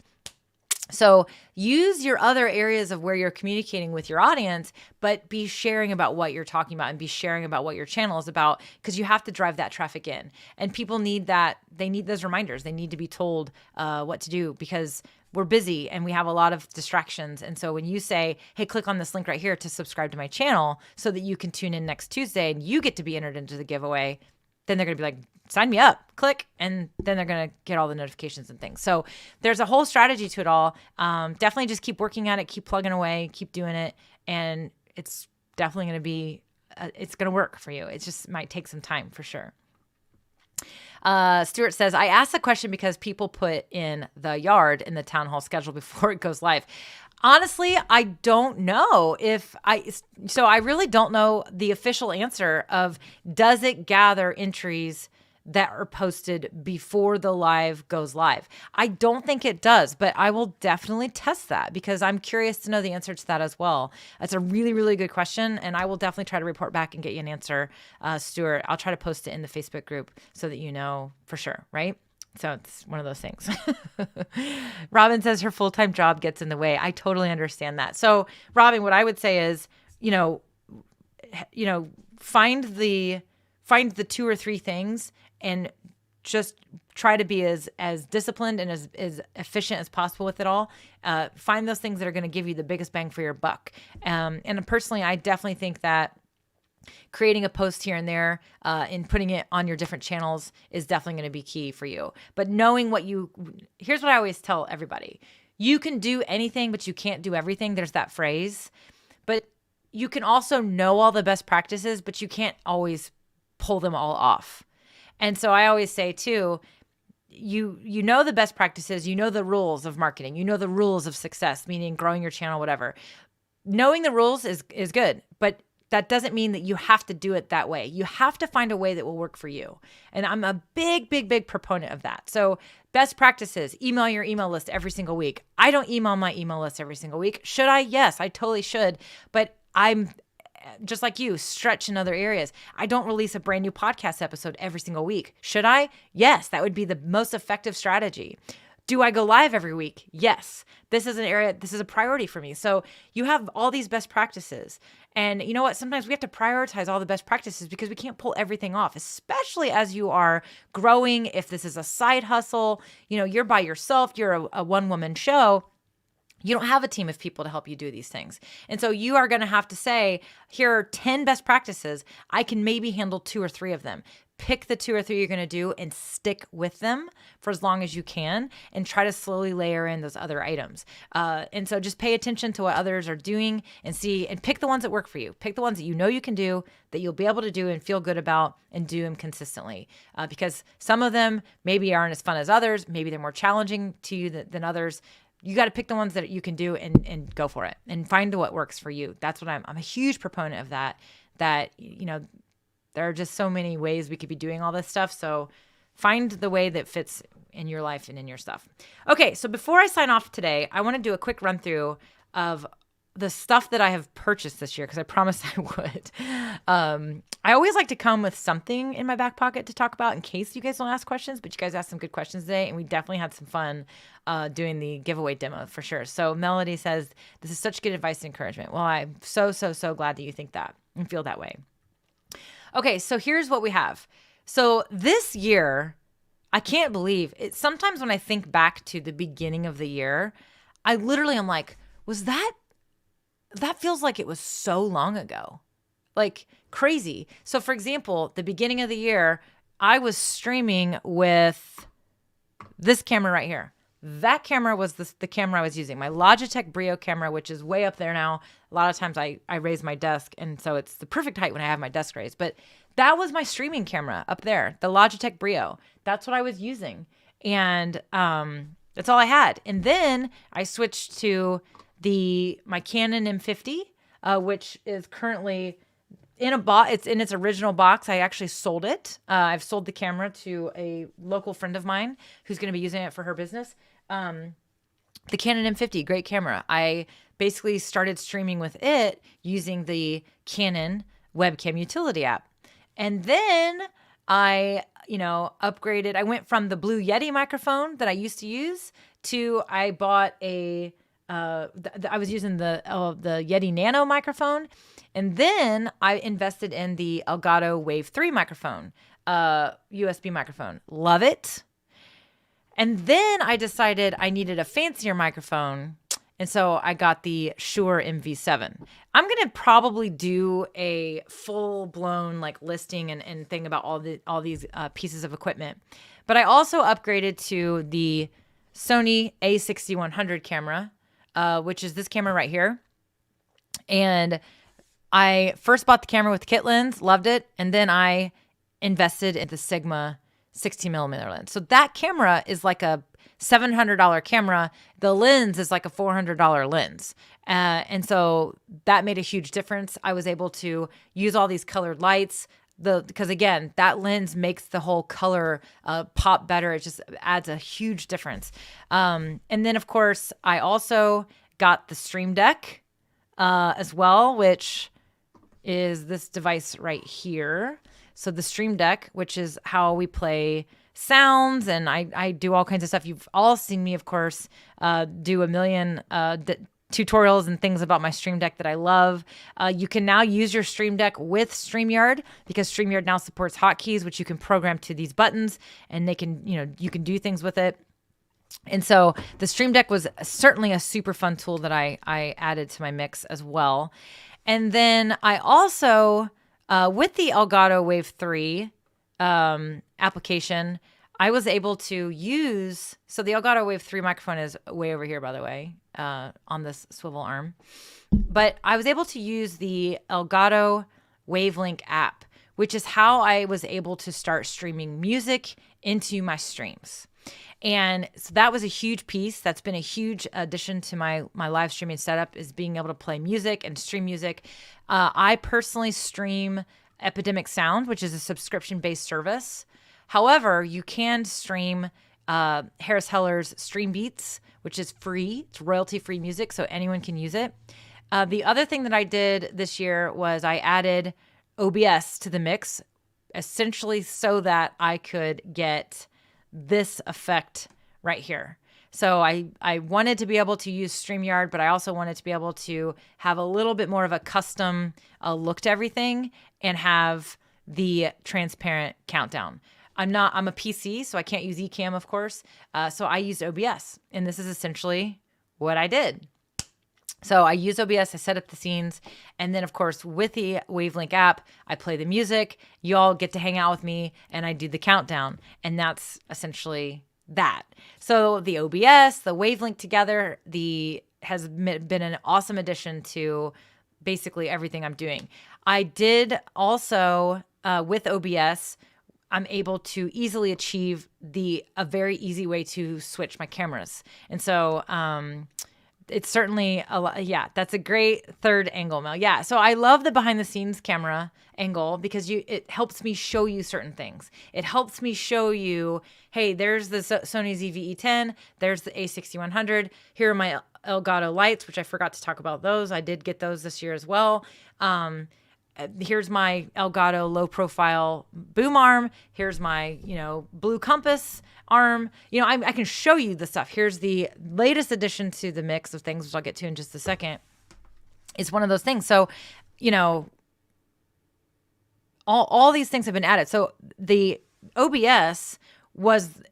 So use your other areas of where you're communicating with your audience, but be sharing about what you're talking about and be sharing about what your channel is about, because you have to drive that traffic in. And people need that. They need those reminders. They need to be told what to do, because we're busy and we have a lot of distractions. And so when you say, hey, click on this link right here to subscribe to my channel so that you can tune in next Tuesday and you get to be entered into the giveaway, then they're going to be like, sign me up, click, and then they're going to get all the notifications and things. So there's a whole strategy to it all. Definitely just keep working at it, keep plugging away, keep doing it. And it's definitely going to be, it's going to work for you. It just might take some time for sure. Stuart says, I asked the question because people put in the yard in the town hall schedule before it goes live. Honestly, I don't know so I really don't know the official answer of, does it gather entries that are posted before the live goes live? I don't think it does, but I will definitely test that because I'm curious to know the answer to that as well. That's a really, really good question, and I will definitely try to report back and get you an answer, Stuart. I'll try to post it in the Facebook group so that you know for sure, right? So it's one of those things. Robin says her full-time job gets in the way. I totally understand that. So Robin, what I would say is, find the 2 or 3 things and just try to be as disciplined and as efficient as possible with it all. Find those things that are going to give you the biggest bang for your buck. And personally, I definitely think that creating a post here and there and putting it on your different channels is definitely going to be key for you. But knowing here's what I always tell everybody. You can do anything, but you can't do everything. There's that phrase. But you can also know all the best practices, but you can't always pull them all off. And so I always say too, you know the best practices, you know the rules of marketing, you know the rules of success, meaning growing your channel, whatever. Knowing the rules is good, but that doesn't mean that you have to do it that way. You have to find a way that will work for you. And I'm a big, big, big proponent of that. So best practices, email your email list every single week. I don't email my email list every single week. Should I? Yes, I totally should. But I'm just like you, stretch in other areas. I don't release a brand new podcast episode every single week. Should I? Yes, that would be the most effective strategy. Do I go live every week? Yes. This is an area, this is a priority for me. So you have all these best practices. And you know what? Sometimes we have to prioritize all the best practices because we can't pull everything off, especially as you are growing. If this is a side hustle, you're by yourself, you're a one-woman show. You don't have a team of people to help you do these things. And so you are going to have to say, here are 10 best practices. I can maybe handle 2 or 3 of them. Pick the 2 or 3 you're going to do and stick with them for as long as you can and try to slowly layer in those other items. And so just pay attention to what others are doing and pick the ones that work for you. Pick the ones that you know you can do, that you'll be able to do and feel good about, and do them consistently. Because some of them maybe aren't as fun as others. Maybe they're more challenging to you than others. You got to pick the ones that you can do and go for it and find what works for you. That's what I'm a huge proponent of that there are just so many ways we could be doing all this stuff. So find the way that fits in your life and in your stuff. Okay, so before I sign off today, I want to do a quick run through of the stuff that I have purchased this year because I promised I would. I always like to come with something in my back pocket to talk about in case you guys don't ask questions, but you guys asked some good questions today, and we definitely had some fun doing the giveaway demo for sure. So Melody says, this is such good advice and encouragement. Well, I'm so glad that you think that and feel that way. Okay, so here's what we have. So this year, I can't believe it. Sometimes when I think back to the beginning of the year, I literally am like, that feels like it was so long ago, like crazy. So for example, the beginning of the year, I was streaming with this camera right here. That camera was the camera I was using, my Logitech Brio camera, which is way up there now. A lot of times I raise my desk, and so it's the perfect height when I have my desk raised. But that was my streaming camera up there, the Logitech Brio. That's what I was using. And that's all I had. And then I switched to my Canon M50, which is currently in a box. It's in its original box. I actually sold it. I've sold the camera to a local friend of mine who's going to be using it for her business. The Canon M50, great camera. I basically started streaming with it using the Canon webcam utility app. And then I upgraded. I went from the Blue Yeti microphone that I used to use to I bought I was using the Yeti Nano microphone, and then I invested in the Elgato Wave 3 microphone, USB microphone. Love it. And then I decided I needed a fancier microphone, and so I got the Shure MV7. I'm going to probably do a full-blown listing and thing about all these pieces of equipment. But I also upgraded to the Sony A6100 camera, which is this camera right here. And I first bought the camera with the kit lens, loved it, and then I invested in the Sigma 16mm lens. So that camera is like a $700 camera. The lens is like a $400 lens. And so that made a huge difference. I was able to use all these colored lights, because again, that lens makes the whole color pop better. It just adds a huge difference. And then of course, I also got the Stream Deck as well, which is this device right here. So the Stream Deck, which is how we play sounds, and I do all kinds of stuff. You've all seen me, of course, do a million tutorials and things about my Stream Deck that I love. You can now use your Stream Deck with StreamYard because StreamYard now supports hotkeys, which you can program to these buttons, and they can, you can do things with it. And so the Stream Deck was certainly a super fun tool that I added to my mix as well. And then I also, with the Elgato Wave 3 application, I was able to use, so the Elgato Wave 3 microphone is way over here, by the way, on this swivel arm. But I was able to use the Elgato Wavelink app, which is how I was able to start streaming music into my streams. And so that was a huge piece. That's been a huge addition to my live streaming setup, is being able to play music and stream music. I personally stream Epidemic Sound, which is a subscription-based service. However, you can stream Harris Heller's Stream Beats, which is free. It's royalty-free music, so anyone can use it. The other thing that I did this year was I added OBS to the mix, essentially so that I could get this effect right here. So I wanted to be able to use StreamYard, but I also wanted to be able to have a little bit more of a custom look to everything and have the transparent countdown. I'm a PC, so I can't use Ecamm, of course. So I used OBS, and this is essentially what I did. So I use OBS, I set up the scenes, and then of course with the Wavelink app, I play the music, y'all get to hang out with me, and I do the countdown, and that's essentially that. So the OBS, the Wavelink together, has been an awesome addition to basically everything I'm doing. I did also, with OBS, I'm able to easily achieve a very easy way to switch my cameras. And so it's certainly a lot. Yeah, that's a great third angle, Mel. Yeah, so I love the behind the scenes camera angle because it helps me show you certain things. It helps me show you, hey, there's the Sony ZV-E10, there's the A6100. Here are my Elgato lights, which I forgot to talk about those. I did get those this year as well. Here's my Elgato low profile boom arm. Here's my, Blue Compass arm. I can show you the stuff. Here's the latest addition to the mix of things, which I'll get to in just a second. It's one of those things. So, all these things have been added. So the OBS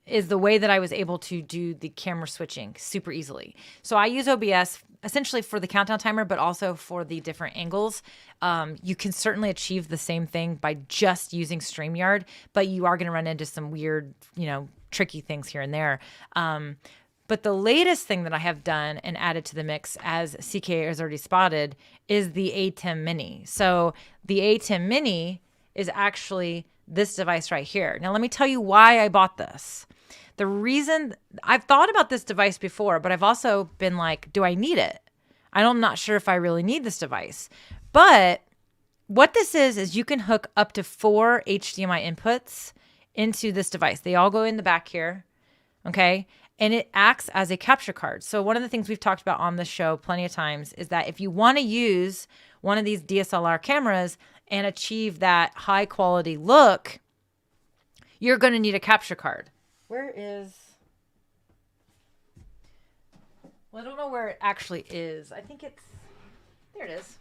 is the way that I was able to do the camera switching super easily. So I use OBS essentially for the countdown timer, but also for the different angles. You can certainly achieve the same thing by just using StreamYard, but you are going to run into some weird, tricky things here and there. But the latest thing that I have done and added to the mix, as CK has already spotted, is the ATEM Mini. So the ATEM Mini is actually this device right here. Now, let me tell you why I bought this. The reason I've thought about this device before, but I've also been like, do I need it? I'm not sure if I really need this device. But what this is you can hook up to 4 HDMI inputs into this device. They all go in the back here. Okay. And it acts as a capture card. So one of the things we've talked about on the show plenty of times is that if you want to use one of these DSLR cameras and achieve that high quality look, you're going to need a capture card. Well, I don't know where it actually is. I think there it is.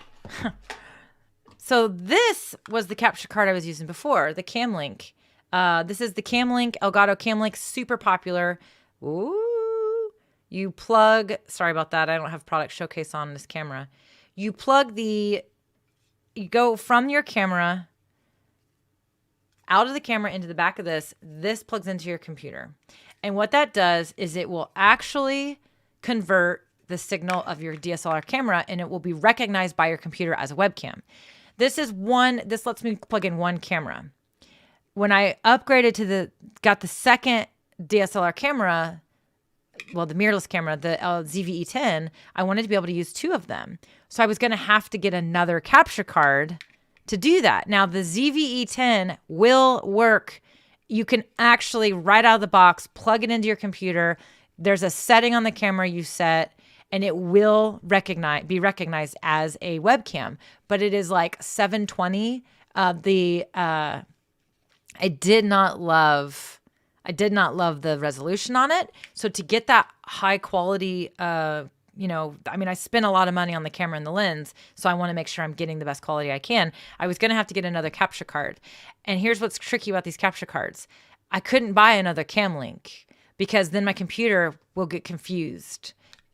So this was the capture card I was using before, the Camlink. This is the Camlink, Elgato Camlink, super popular. Ooh, sorry about that. I don't have product showcase on this camera. You go from your camera out of the camera into the back of this. This plugs into your computer. And what that does is it will actually convert the signal of your DSLR camera and it will be recognized by your computer as a webcam. This lets me plug in one camera. When I upgraded got the second DSLR camera, well, the mirrorless camera, the ZV-E10, I wanted to be able to use 2 of them. So I was going to have to get another capture card to do that. Now, the ZV-E10 will work. You can actually, right out of the box, plug it into your computer. There's a setting on the camera you set, and it will be recognized as a webcam. But it is like 720. I did not love the resolution on it. So to get that high quality, I spent a lot of money on the camera and the lens, so I want to make sure I'm getting the best quality I can. I was going to have to get another capture card. And here's what's tricky about these capture cards. I couldn't buy another Camlink because then my computer will get confused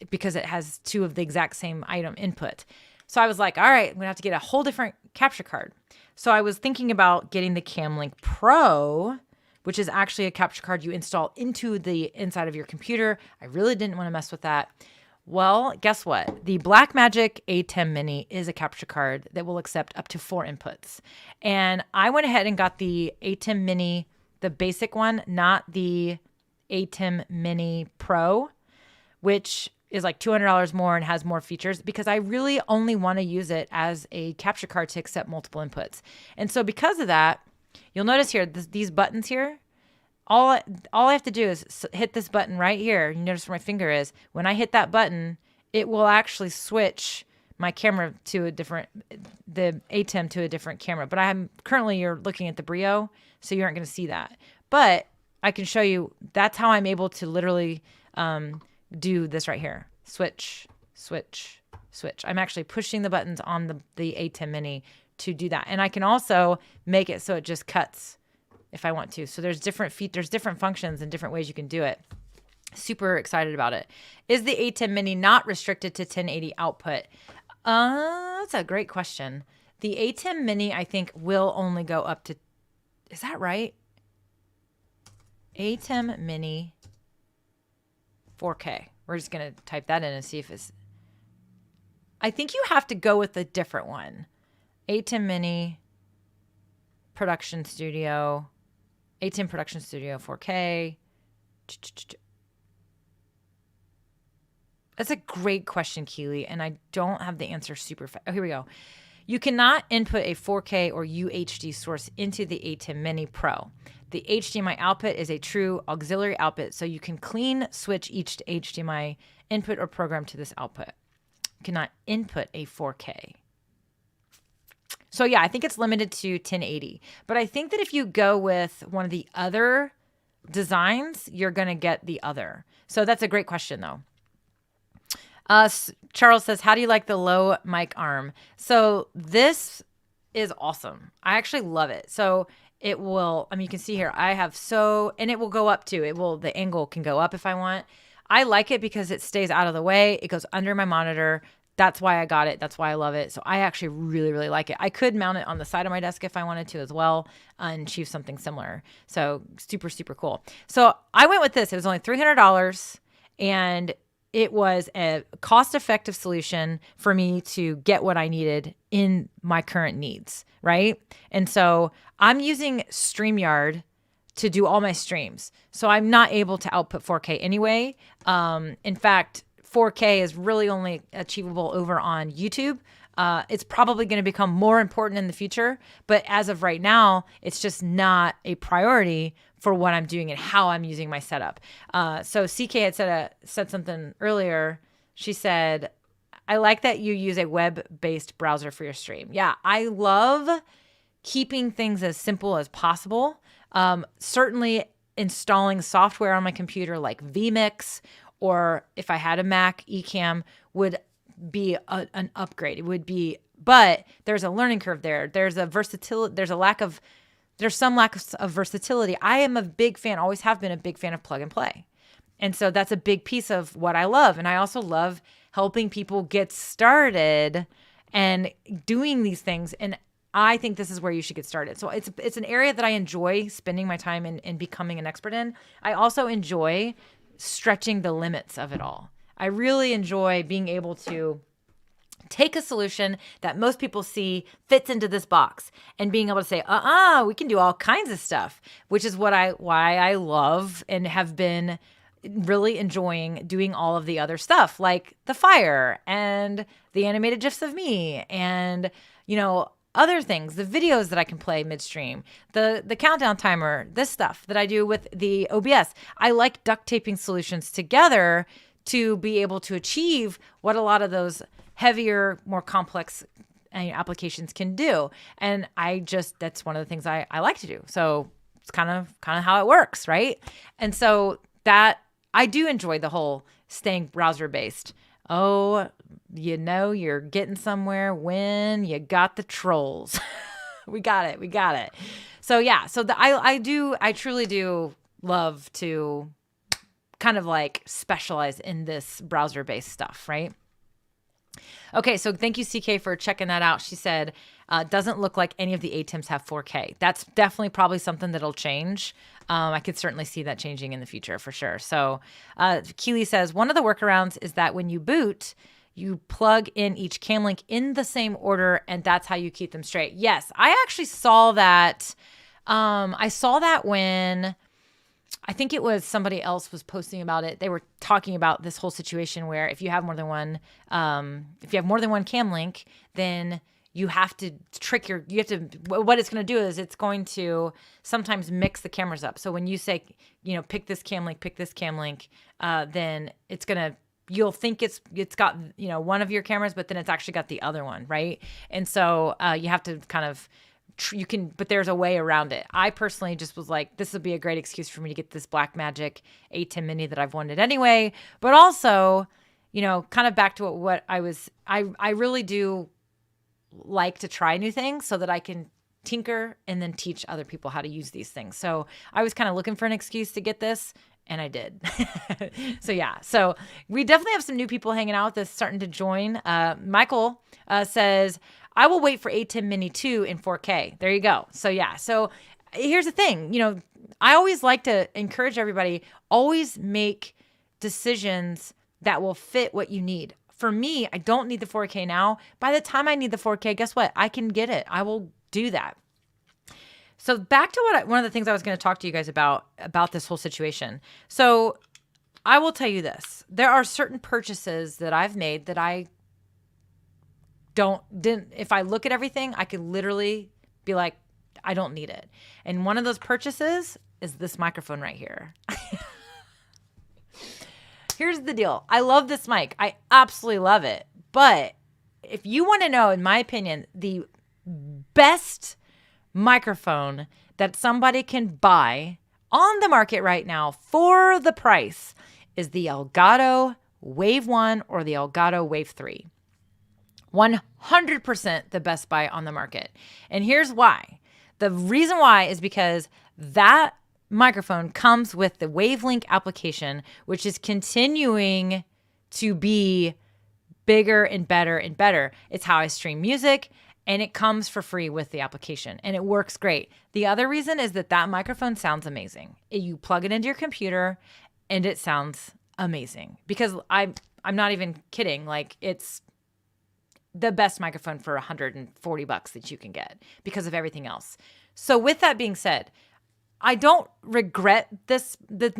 because it has 2 of the exact same item input. So I was like, all right, I'm going to have to get a whole different capture card. So I was thinking about getting the Camlink Pro, which is actually a capture card you install into the inside of your computer. I really didn't want to mess with that. Well, guess what? The Blackmagic ATEM Mini is a capture card that will accept up to 4 inputs. And I went ahead and got the ATEM Mini, the basic one, not the ATEM Mini Pro, which is like $200 more and has more features because I really only want to use it as a capture card to accept multiple inputs. And so because of that, you'll notice here, these buttons here, all I have to do is hit this button right here. You notice where my finger is. When I hit that button, it will actually switch my camera to the ATEM to a different camera. But you're looking at the Brio, so you aren't going to see that. But I can show you, that's how I'm able to literally do this right here. Switch, switch, switch. I'm actually pushing the buttons on the ATEM Mini to do that. And I can also make it so it just cuts if I want to. So there's different functions and different ways you can do it. Super excited about it. Is the ATEM Mini not restricted to 1080 output? That's a great question. The ATEM Mini, I think, will only go up to, is that right? ATEM Mini 4K. We're just going to type that in and see if I think you have to go with a different one. ATEM Mini Production Studio, ATEM Production Studio 4K. That's a great question, Keely, and I don't have the answer super fast. Oh, here we go. You cannot input a 4K or UHD source into the ATEM Mini Pro. The HDMI output is a true auxiliary output, so you can clean switch each HDMI input or program to this output. You cannot input a 4K. So yeah, I think it's limited to 1080. But I think that if you go with one of the other designs, you're going to get the other. So that's a great question, though. Charles says, how do you like the low mic arm? So this is awesome. I actually love it. So it will, I mean, you can see here, I have and it will go up too. The angle can go up if I want. I like it because it stays out of the way. It goes under my monitor. That's why I got it. That's why I love it. So I actually really, really like it. I could mount it on the side of my desk if I wanted to as well and achieve something similar. So super, super cool. So I went with this. It was only $300 and it was a cost-effective solution for me to get what I needed in my current needs, right? And so I'm using StreamYard to do all my streams. So I'm not able to output 4K anyway. In fact, 4K is really only achievable over on YouTube. It's probably going to become more important in the future, but as of right now, it's just not a priority for what I'm doing and how I'm using my setup. So CK had said something earlier. She said, I like that you use a web-based browser for your stream. Yeah, I love keeping things as simple as possible. Certainly installing software on my computer like vMix, or if I had a Mac, Ecamm would be an upgrade. It would be, but there's a learning curve there. There's some lack of versatility. I am a big fan, always have been a big fan of plug and play. And so that's a big piece of what I love. And I also love helping people get started and doing these things. And I think this is where you should get started. So it's an area that I enjoy spending my time in and becoming an expert in. I also enjoy stretching the limits of it all. I really enjoy being able to take a solution that most people see fits into this box and being able to say, we can do all kinds of stuff, which is why I love and have been really enjoying doing all of the other stuff like the fire and the animated GIFs of me and, other things, the videos that I can play midstream, the countdown timer, this stuff that I do with the OBS. I like duct taping solutions together to be able to achieve what a lot of those heavier, more complex applications can do. And that's one of the things I like to do. So it's kind of how it works, right? And so that I do enjoy the whole staying browser based. Oh, you're getting somewhere when you got the trolls. We got it. So yeah, I truly do love to kind of like specialize in this browser based stuff, right? Okay, so thank you, CK, for checking that out. She said, doesn't look like any of the ATEMs have 4K. That's definitely probably something that'll change. I could certainly see that changing in the future for sure. So Keely says, one of the workarounds is that when you boot, you plug in each cam link in the same order, and that's how you keep them straight. Yes, I actually saw that. I saw that when I think it was somebody else was posting about it. They were talking about this whole situation where if you have more than one cam link, then you have to what it's going to do is it's going to sometimes mix the cameras up. So when you say, pick this cam link, then it's going to, you'll think it's got, one of your cameras, but then it's actually got the other one. Right. And so you have to kind of, but there's a way around it. I personally just was like, this would be a great excuse for me to get this Blackmagic ATEM Mini that I've wanted anyway. But also, kind of back to what I really do like to try new things so that I can tinker and then teach other people how to use these things. So I was kind of looking for an excuse to get this, and I did. So yeah, so we definitely have some new people hanging out with us starting to join. Michael says, I will wait for ATEM Mini 2 in 4K. There you go. So yeah, so here's the thing. I always like to encourage everybody, always make decisions that will fit what you need. For me, I don't need the 4K now. By the time I need the 4K, guess what? I can get it. I will do that. So back to one of the things I was going to talk to you guys about this whole situation. So I will tell you this. There are certain purchases that I've made that if I look at everything, I could literally be like, I don't need it. And one of those purchases is this microphone right here. Here's the deal. I love this mic. I absolutely love it. But if you want to know, in my opinion, the best microphone that somebody can buy on the market right now for the price is the Elgato Wave 1 or the Elgato Wave 3. 100% the best buy on the market. And here's why. The reason why is because that microphone comes with the Wavelink application, which is continuing to be bigger and better and better. It's how I stream music, and it comes for free with the application, and it works great. The other reason is that microphone sounds amazing. You plug it into your computer, and it sounds amazing. Because I'm not even kidding. Like, it's the best microphone for $140 that you can get because of everything else. So with that being said, I don't regret this. The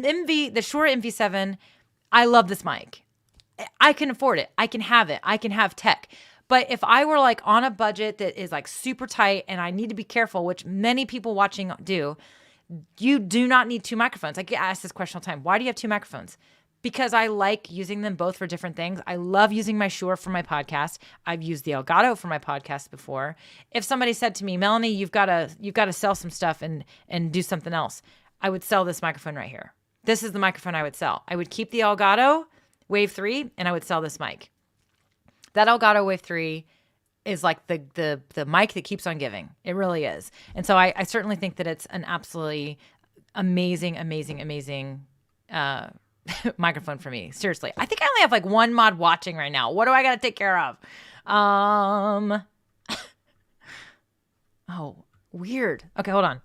Shure MV7, I love this mic. I can afford it. I can have it. I can have tech. But if I were like on a budget that is like super tight and I need to be careful, which many people watching do, you do not need two microphones. I get asked this question all the time. Why do you have two microphones? Because I like using them both for different things. I love using my Shure for my podcast. I've used the Elgato for my podcast before. If somebody said to me, Melanie, you've got to sell some stuff and do something else, I would sell this microphone right here. This is the microphone I would sell. I would keep the Elgato Wave 3 and I would sell this mic. That Elgato Wave 3 is like the mic that keeps on giving. It really is. And so I certainly think that it's an absolutely amazing microphone for me. Seriously. I think I only have like one mod watching right now. What do I got to take care of? Oh, weird. Okay, hold on.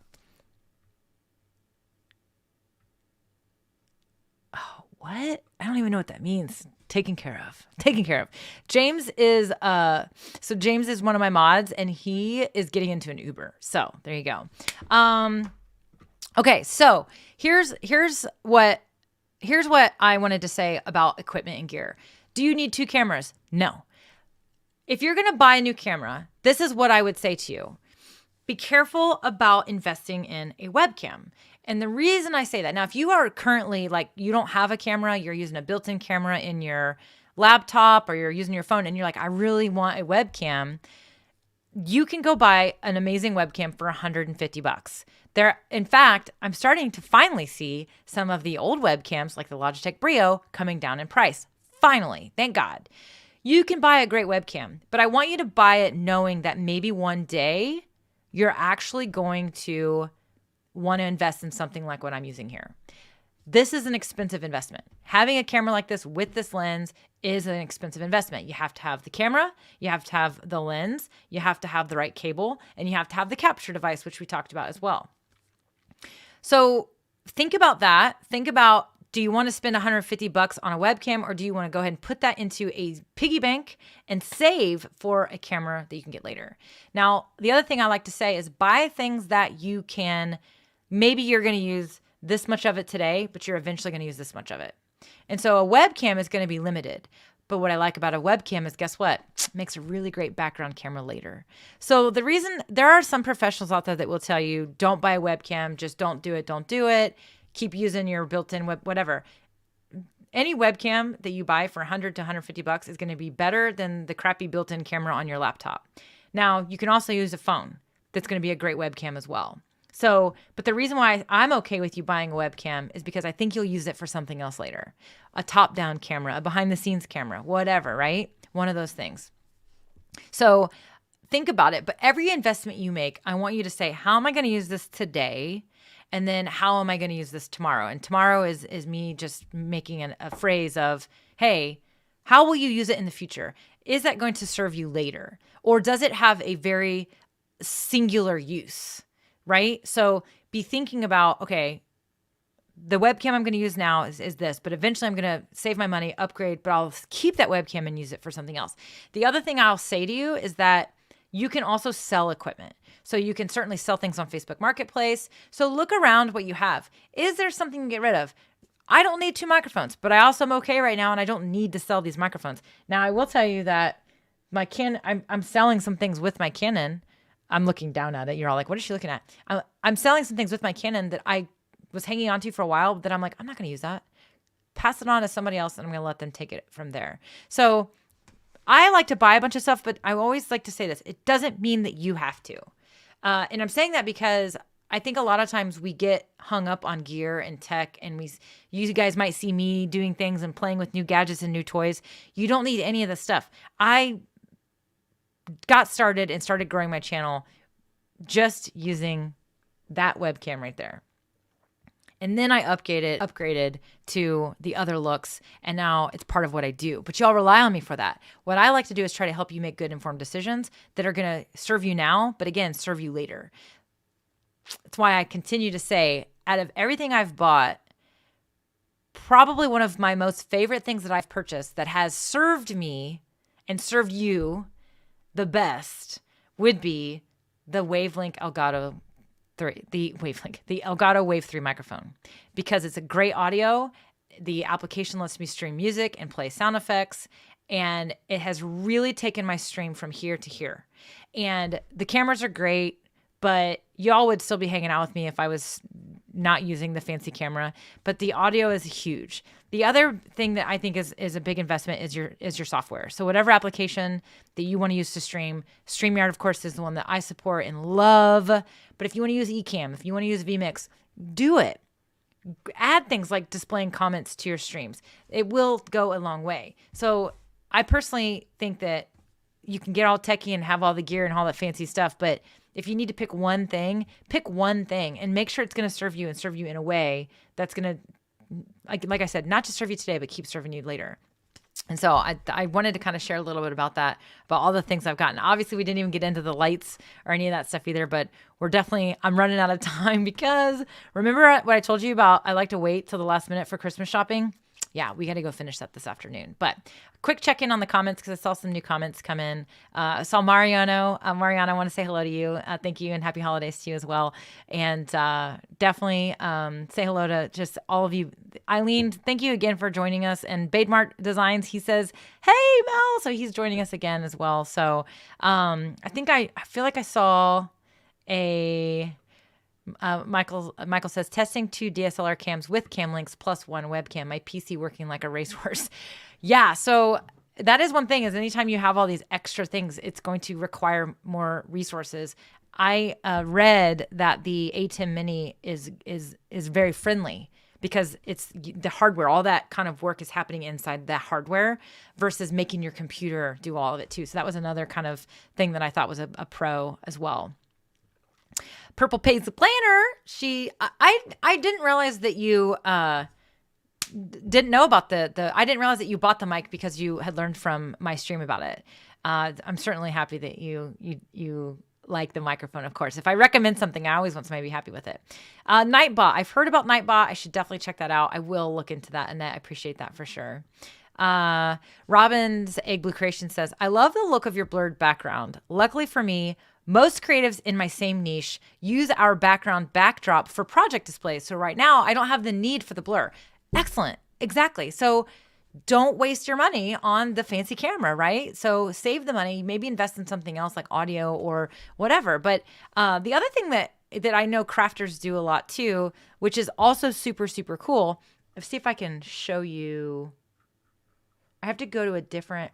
Oh, what? I don't even know what that means. Taken care of. James is James is one of my mods and he is getting into an Uber. So there you go. Okay, so here's what I wanted to say about equipment and gear. Do you need two cameras? No. If you're going to buy a new camera, this is what I would say to you. Be careful about investing in a webcam. And the reason I say that, now, if you are currently like, you don't have a camera, you're using a built-in camera in your laptop or you're using your phone and you're like, I really want a webcam, you can go buy an amazing webcam for $150. In fact, I'm starting to finally see some of the old webcams like the Logitech Brio coming down in price. Finally, thank God. You can buy a great webcam, but I want you to buy it knowing that maybe one day you're actually going to want to invest in something like what I'm using here. This is an expensive investment. Having a camera like this with this lens is an expensive investment. You have to have the camera, you have to have the lens, you have to have the right cable, and you have to have the capture device, which we talked about as well. So think about that. Think about, do you want to spend $150 on a webcam or do you want to go ahead and put that into a piggy bank and save for a camera that you can get later? Now, the other thing I like to say is buy things that you can, maybe you're going to use this much of it today, but you're eventually going to use this much of it. And so a webcam is going to be limited. But what I like about a webcam is, guess what? It makes a really great background camera later. So the reason, there are some professionals out there that will tell you, don't buy a webcam, just don't do it. Keep using your built-in whatever. Any webcam that you buy for $100 to $150 is going to be better than the crappy built-in camera on your laptop. Now, you can also use a phone. That's going to be a great webcam as well. So, but the reason why I'm okay with you buying a webcam is because I think you'll use it for something else later. A top-down camera, a behind-the-scenes camera, whatever, right? One of those things. So think about it. But every investment you make, I want you to say, how am I going to use this today? And then how am I going to use this tomorrow? And tomorrow is me just making a phrase of, hey, how will you use it in the future? Is that going to serve you later? Or does it have a very singular use? Right? So be thinking about, okay, the webcam I'm going to use now is this, but eventually I'm going to save my money, upgrade, but I'll keep that webcam and use it for something else. The other thing I'll say to you is that you can also sell equipment. So you can certainly sell things on Facebook Marketplace. So look around what you have. Is there something to get rid of? I don't need 2 microphones, but I also am okay right now and I don't need to sell these microphones. Now, I will tell you that my Canon, I'm selling some things with my Canon. I'm looking down at it. You're all like, what is she looking at? I'm selling some things with my Canon that I was hanging on to for a while that I'm like, I'm not going to use that. Pass it on to somebody else and I'm going to let them take it from there. So I like to buy a bunch of stuff, but I always like to say this. It doesn't mean that you have to. And I'm saying that because I think a lot of times we get hung up on gear and tech, and you guys might see me doing things and playing with new gadgets and new toys. You don't need any of this stuff. I got started and started growing my channel just using that webcam right there. And then I upgraded to the other looks, and now it's part of what I do. But y'all rely on me for that. What I like to do is try to help you make good informed decisions that are going to serve you now, but again, serve you later. That's why I continue to say, out of everything I've bought, probably one of my most favorite things that I've purchased that has served me and served you the best would be the Wavelength Elgato 3, the Elgato Wave 3 microphone, because it's a great audio. The application lets me stream music and play sound effects, and it has really taken my stream from here to here. And the cameras are great, but y'all would still be hanging out with me if I was not using the fancy camera, but the audio is huge. The other thing that I think is a big investment is your software. So whatever application that you want to use to stream, StreamYard, of course, is the one that I support and love. But if you want to use Ecamm, if you want to use vMix, do it. Add things like displaying comments to your streams. It will go a long way. So I personally think that you can get all techie and have all the gear and all that fancy stuff, but if you need to pick one thing and make sure it's going to serve you and serve you in a way that's going to, like I said, not just serve you today, but keep serving you later. And so I wanted to kind of share a little bit about that, about all the things I've gotten. Obviously, we didn't even get into the lights or any of that stuff either, but I'm running out of time because remember what I told you about? I like to wait till the last minute for Christmas shopping. Yeah, we got to go finish that this afternoon. But quick check-in on the comments because I saw some new comments come in. I saw Mariano. Mariano, I want to say hello to you. Thank you and happy holidays to you as well. And definitely say hello to just all of you. Eileen, thank you again for joining us. And Bademart Designs, he says, hey, Mel. So he's joining us again as well. So I feel like I saw a... Michael says, testing 2 DSLR cams with cam links plus 1 webcam. My PC working like a racehorse. Yeah, so that is one thing, is anytime you have all these extra things, it's going to require more resources. I read that the ATEM Mini is very friendly because it's the hardware. All that kind of work is happening inside the hardware versus making your computer do all of it too. So that was another kind of thing that I thought was a pro as well. Purple Pays the Planner. I didn't realize that you didn't know about I didn't realize that you bought the mic because you had learned from my stream about it. I'm certainly happy that you like the microphone, of course. If I recommend something, I always want somebody to be happy with it. Nightbot. I've heard about Nightbot. I should definitely check that out. I will look into that, Annette. I appreciate that for sure. Robin's Egg Blue Creation says, I love the look of your blurred background. Luckily for me, most creatives in my same niche use our background backdrop for project displays. So right now I don't have the need for the blur. Excellent. Exactly. So don't waste your money on the fancy camera, right? So save the money, maybe invest in something else like audio or whatever. But the other thing that I know crafters do a lot too, which is also super, super cool. Let's see if I can show you. I have to go to a different,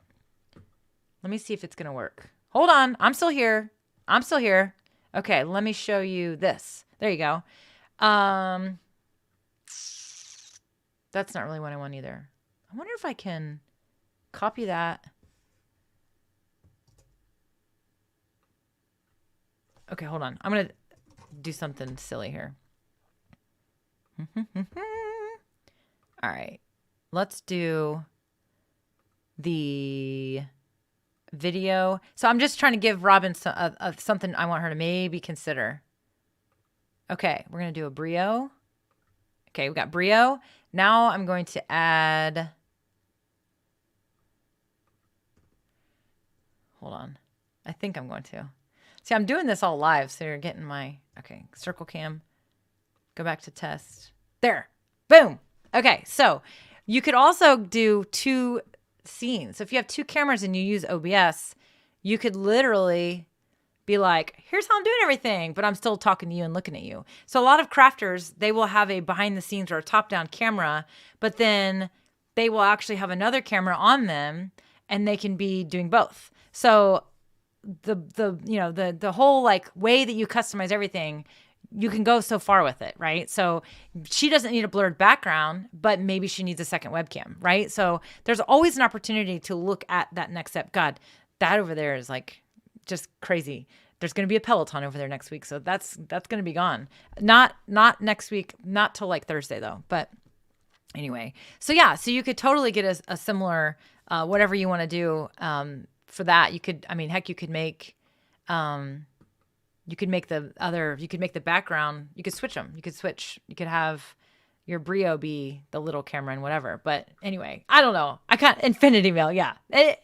let me see if it's going to work. Hold on. I'm still here. Okay, let me show you this. There you go. That's not really what I want either. I wonder if I can copy that. Okay, hold on. I'm going to do something silly here. All right. Let's do the video. So I'm just trying to give Robin something I want her to maybe consider. Okay, we're going to do a Brio. Okay, we got Brio. Now I'm going to add... Hold on. I think I'm going to. See, I'm doing this all live, so you're getting my... Okay, circle cam. Go back to test. There. Boom. Okay, so you could also do 2 scenes. So if you have 2 cameras and you use OBS, you could literally be like, here's how I'm doing everything, but I'm still talking to you and looking at you. So a lot of crafters, they will have a behind the scenes or a top down camera, but then they will actually have another camera on them and they can be doing both. So the whole like way that you customize everything, you can go so far with it, right? So she doesn't need a blurred background, but maybe she needs a second webcam, right? So there's always an opportunity to look at that next step. God, that over there is like just crazy. There's going to be a Peloton over there next week. So that's going to be gone. Not next week, not till like Thursday though. But anyway, so yeah, so you could totally get a similar, whatever you want to do, for that. You could, I mean, heck, you could make the background, you could switch them. You could have your Brio be the little camera and whatever. But anyway, I don't know. I got infinity mail. Yeah.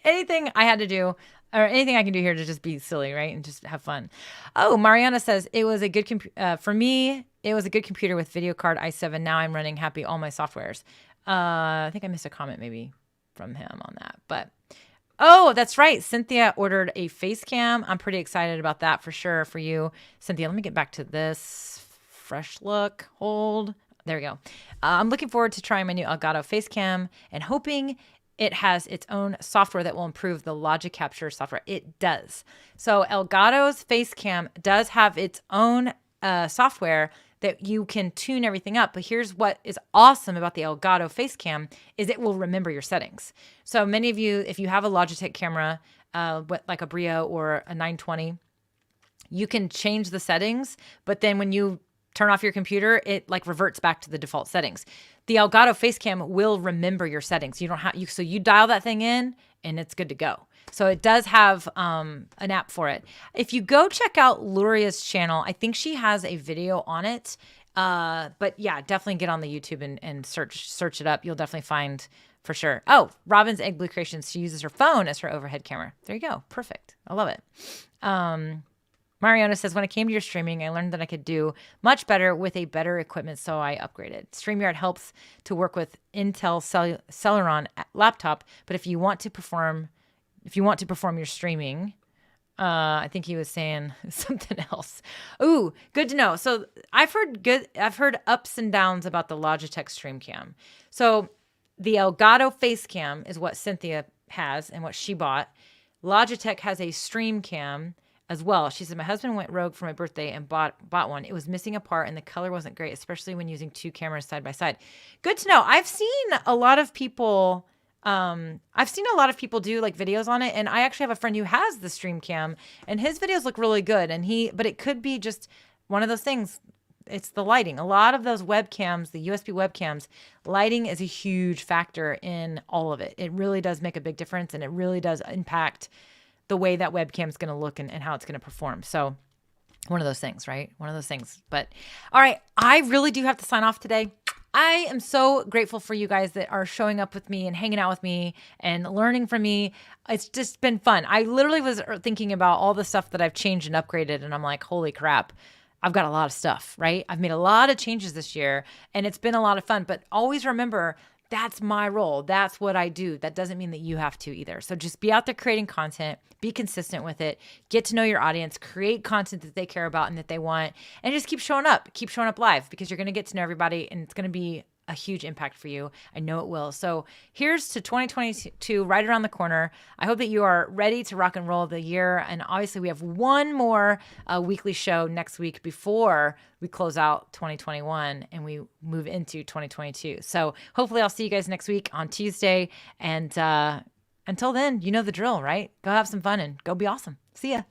Anything I had to do, or anything I can do here to just be silly, right? And just have fun. Oh, Mariana says, it was a good, for me, it was a good computer with video card i7. Now I'm running happy all my softwares. I think I missed a comment maybe from him on that, but oh, that's right. Cynthia ordered a face cam. I'm pretty excited about that for sure for you, Cynthia. Let me get back to this fresh look. Hold. There we go. I'm looking forward to trying my new Elgato face cam and hoping it has its own software that will improve the logic capture software. It does. So Elgato's face cam does have its own software that you can tune everything up. But here's what is awesome about the Elgato face cam is it will remember your settings. So many of you, if you have a Logitech camera, like a Brio or a 920, you can change the settings, but then when you turn off your computer, it like reverts back to the default settings. The Elgato Facecam will remember your settings. You don't have so you dial that thing in and it's good to go. So it does have an app for it. If you go check out Luria's channel, I think she has a video on it. But yeah, definitely get on the YouTube and search it up. You'll definitely find for sure. Oh, Robin's Egg Blue Creations. She uses her phone as her overhead camera. There you go. Perfect. I love it. Mariana says, when I came to your streaming, I learned that I could do much better with a better equipment, so I upgraded. StreamYard helps to work with Intel Celeron laptop, but if you want to perform your streaming, I think he was saying something else. Ooh, good to know. So I've heard ups and downs about the Logitech StreamCam. So the Elgato Facecam is what Cynthia has and what she bought. Logitech has a StreamCam as well. She said, my husband went rogue for my birthday and bought one. It was missing a part and the color wasn't great, especially when using 2 cameras side by side. Good to know. I've seen a lot of people do like videos on it. And I actually have a friend who has the StreamCam and his videos look really good. But it could be just one of those things. It's the lighting. A lot of those webcams, the USB webcams, lighting is a huge factor in all of it. It really does make a big difference and it really does impact the way that webcam is going to look and how it's going to perform. So one of those things, right? One of those things. But all right, I really do have to sign off today. I am so grateful for you guys that are showing up with me and hanging out with me and learning from me. It's just been fun. I literally was thinking about all the stuff that I've changed and upgraded, and I'm like, holy crap, I've got a lot of stuff, right? I've made a lot of changes this year, and it's been a lot of fun. But always remember, that's my role. That's what I do. That doesn't mean that you have to either. So just be out there creating content, be consistent with it, get to know your audience, create content that they care about and that they want, and just keep showing up live because you're going to get to know everybody and it's going to be a huge impact for you. I know it will. So here's to 2022 right around the corner. I hope that you are ready to rock and roll the year. And obviously we have one more weekly show next week before we close out 2021 and we move into 2022. So hopefully I'll see you guys next week on Tuesday. And until then, you know the drill, right? Go have some fun and go be awesome. See ya.